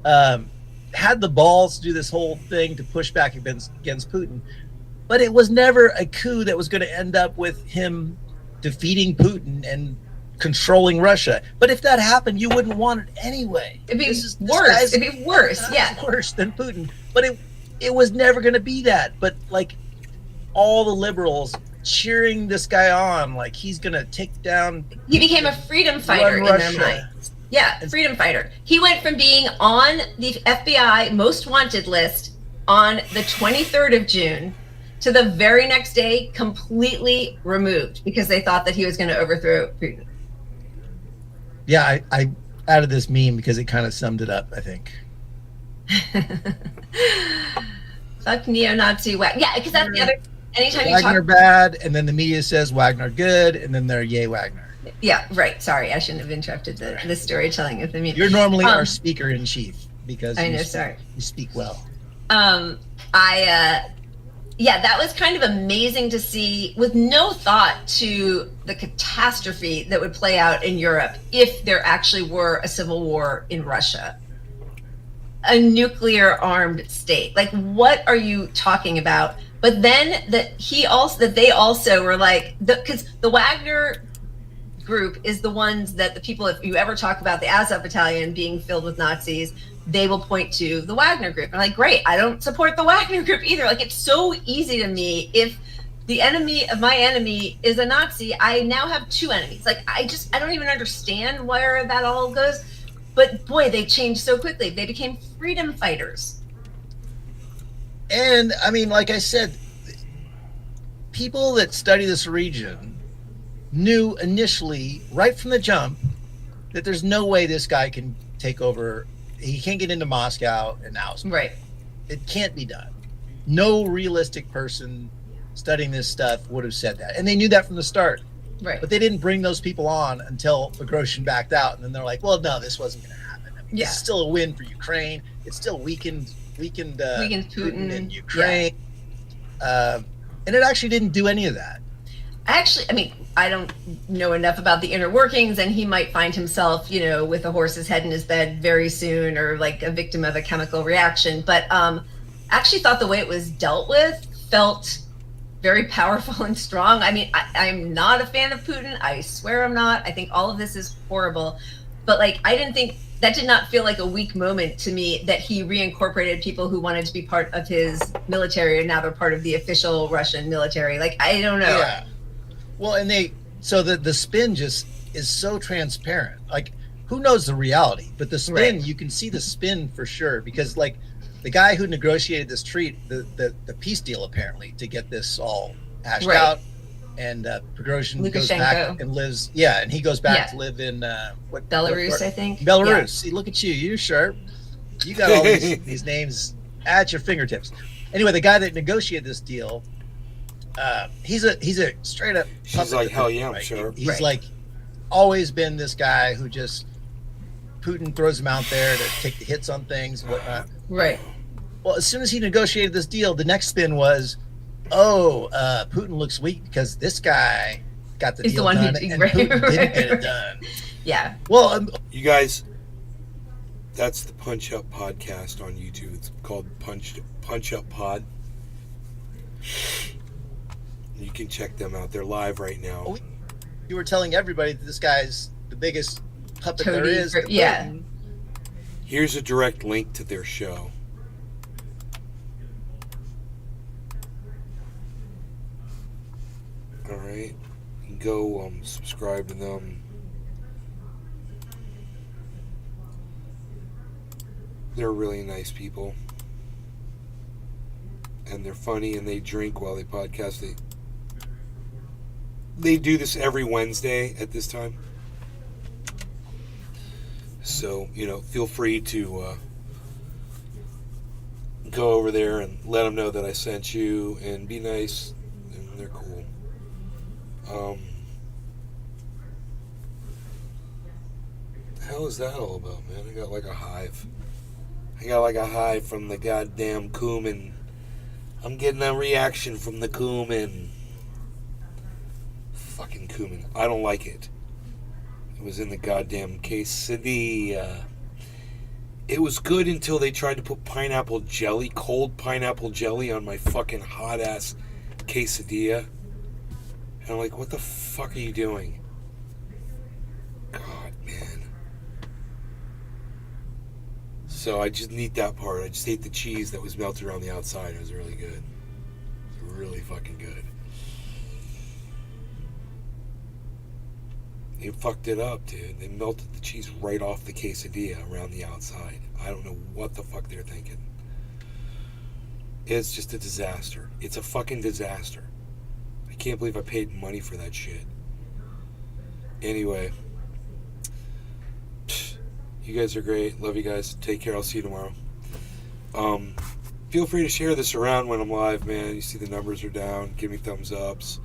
Speaker 5: Had the balls to do this whole thing to push back against Putin. But it was never a coup that was going to end up with him defeating Putin and controlling Russia. But if that happened, you wouldn't want it anyway.
Speaker 6: It'd be worse. It'd be worse,
Speaker 5: worse than Putin. But it was never going to be that. But like all the liberals cheering this guy on, like he's gonna take down.
Speaker 6: He became a freedom fighter in their minds. Yeah, freedom fighter. He went from being on the FBI most wanted list on the 23rd of June to the very next day completely removed because they thought that he was going to overthrow Putin.
Speaker 5: Yeah, I added this meme because it kind of summed it up, I think.
Speaker 6: Fuck neo-Nazi Yeah, because that's the other. Anytime
Speaker 5: Wagner
Speaker 6: you talk
Speaker 5: bad, and then the media says Wagner good, and then they're yay Wagner.
Speaker 6: Yeah, right. Sorry, I shouldn't have interrupted the storytelling of the media.
Speaker 5: You're normally our speaker in chief because
Speaker 6: I know. Sorry,
Speaker 5: you speak well.
Speaker 6: Yeah, that was kind of amazing to see, with no thought to the catastrophe that would play out in Europe if there actually were a civil war in Russia. A nuclear armed state. Like, what are you talking about? But then that they also were like, because the Wagner group is the ones that the people, if you ever talk about the Azov battalion being filled with Nazis, they will point to the Wagner group. I'm like, great, I don't support the Wagner group either. Like, it's so easy to me. If the enemy of my enemy is a Nazi, I now have two enemies. Like, I don't even understand where that all goes. But boy, they changed so quickly. They became freedom fighters.
Speaker 5: And I mean, like I said, people that study this region knew initially, right from the jump, that there's no way this guy can take over. He can't get into Moscow and oust.
Speaker 6: Right.
Speaker 5: It can't be done. No realistic person studying this stuff would have said that. And they knew that from the start.
Speaker 6: Right.
Speaker 5: But they didn't bring those people on until Prigozhin backed out. And then they're like, well, no, this wasn't going to happen. I mean, It's still a win for Ukraine. It still weakened Putin in Ukraine. Yeah. And it actually didn't do any of that.
Speaker 6: Actually, I mean, I don't know enough about the inner workings, and he might find himself, with a horse's head in his bed very soon, or like a victim of a chemical reaction. But actually thought the way it was dealt with felt very powerful and strong. I mean, I'm not a fan of Putin. I swear I'm not. I think all of this is horrible. But like, I didn't think that did not feel like a weak moment to me, that he reincorporated people who wanted to be part of his military and now they're part of the official Russian military. Like, I don't know.
Speaker 5: Yeah. Well, and the spin just is so transparent. Like, who knows the reality? But the spin, you can see the spin for sure, because like the guy who negotiated this the peace deal apparently to get this all hashed out, and Prigozhin goes back and lives. Yeah, and he goes back to live in
Speaker 6: Belarus, I think.
Speaker 5: Belarus. Yeah. See, look at you. You're sharp. You got all these names at your fingertips. Anyway, the guy that negotiated this deal, he's a straight up.
Speaker 1: She's like, hell yeah, I'm
Speaker 5: right?
Speaker 1: sure.
Speaker 5: He's like always been this guy who just Putin throws him out there to take the hits on things and whatnot.
Speaker 6: Right.
Speaker 5: Well, as soon as he negotiated this deal, the next spin was, Putin looks weak because this guy got the deal done, and Putin didn't get it done.
Speaker 6: Yeah.
Speaker 5: Well,
Speaker 1: you guys, that's the Punch Up podcast on YouTube. It's called Punch Up Pod. You can check them out. They're live right now.
Speaker 5: You were telling everybody that this guy's the biggest puppet there is.
Speaker 6: Yeah.
Speaker 1: Here's a direct link to their show. All right, go subscribe to them. They're really nice people, and they're funny, and they drink while they podcast. They do this every Wednesday at this time, so feel free to go over there and let them know that I sent you, and be nice, and they're cool. The hell is that all about, man? I got like a hive. From the goddamn cumin. I'm getting a reaction from the cumin. Fucking cumin. I don't like it. It was in the goddamn quesadilla. It was good until they tried to put pineapple jelly, cold pineapple jelly, on my fucking hot ass quesadilla. And I'm like, what the fuck are you doing? God, man. So I just need that part. I just ate the cheese that was melted around the outside. It was really good. It was really fucking good. They fucked it up, dude. They melted the cheese right off the quesadilla around the outside. I don't know what the fuck they're thinking. It's just a disaster. It's a fucking disaster. I can't believe I paid money for that shit. Anyway. You guys are great. Love you guys. Take care. I'll see you tomorrow. Feel free to share this around when I'm live, man. You see the numbers are down. Give me thumbs ups.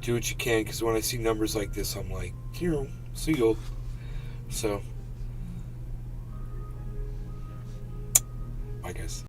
Speaker 1: Do what you can, because when I see numbers like this, I'm like, see you. So, bye guys.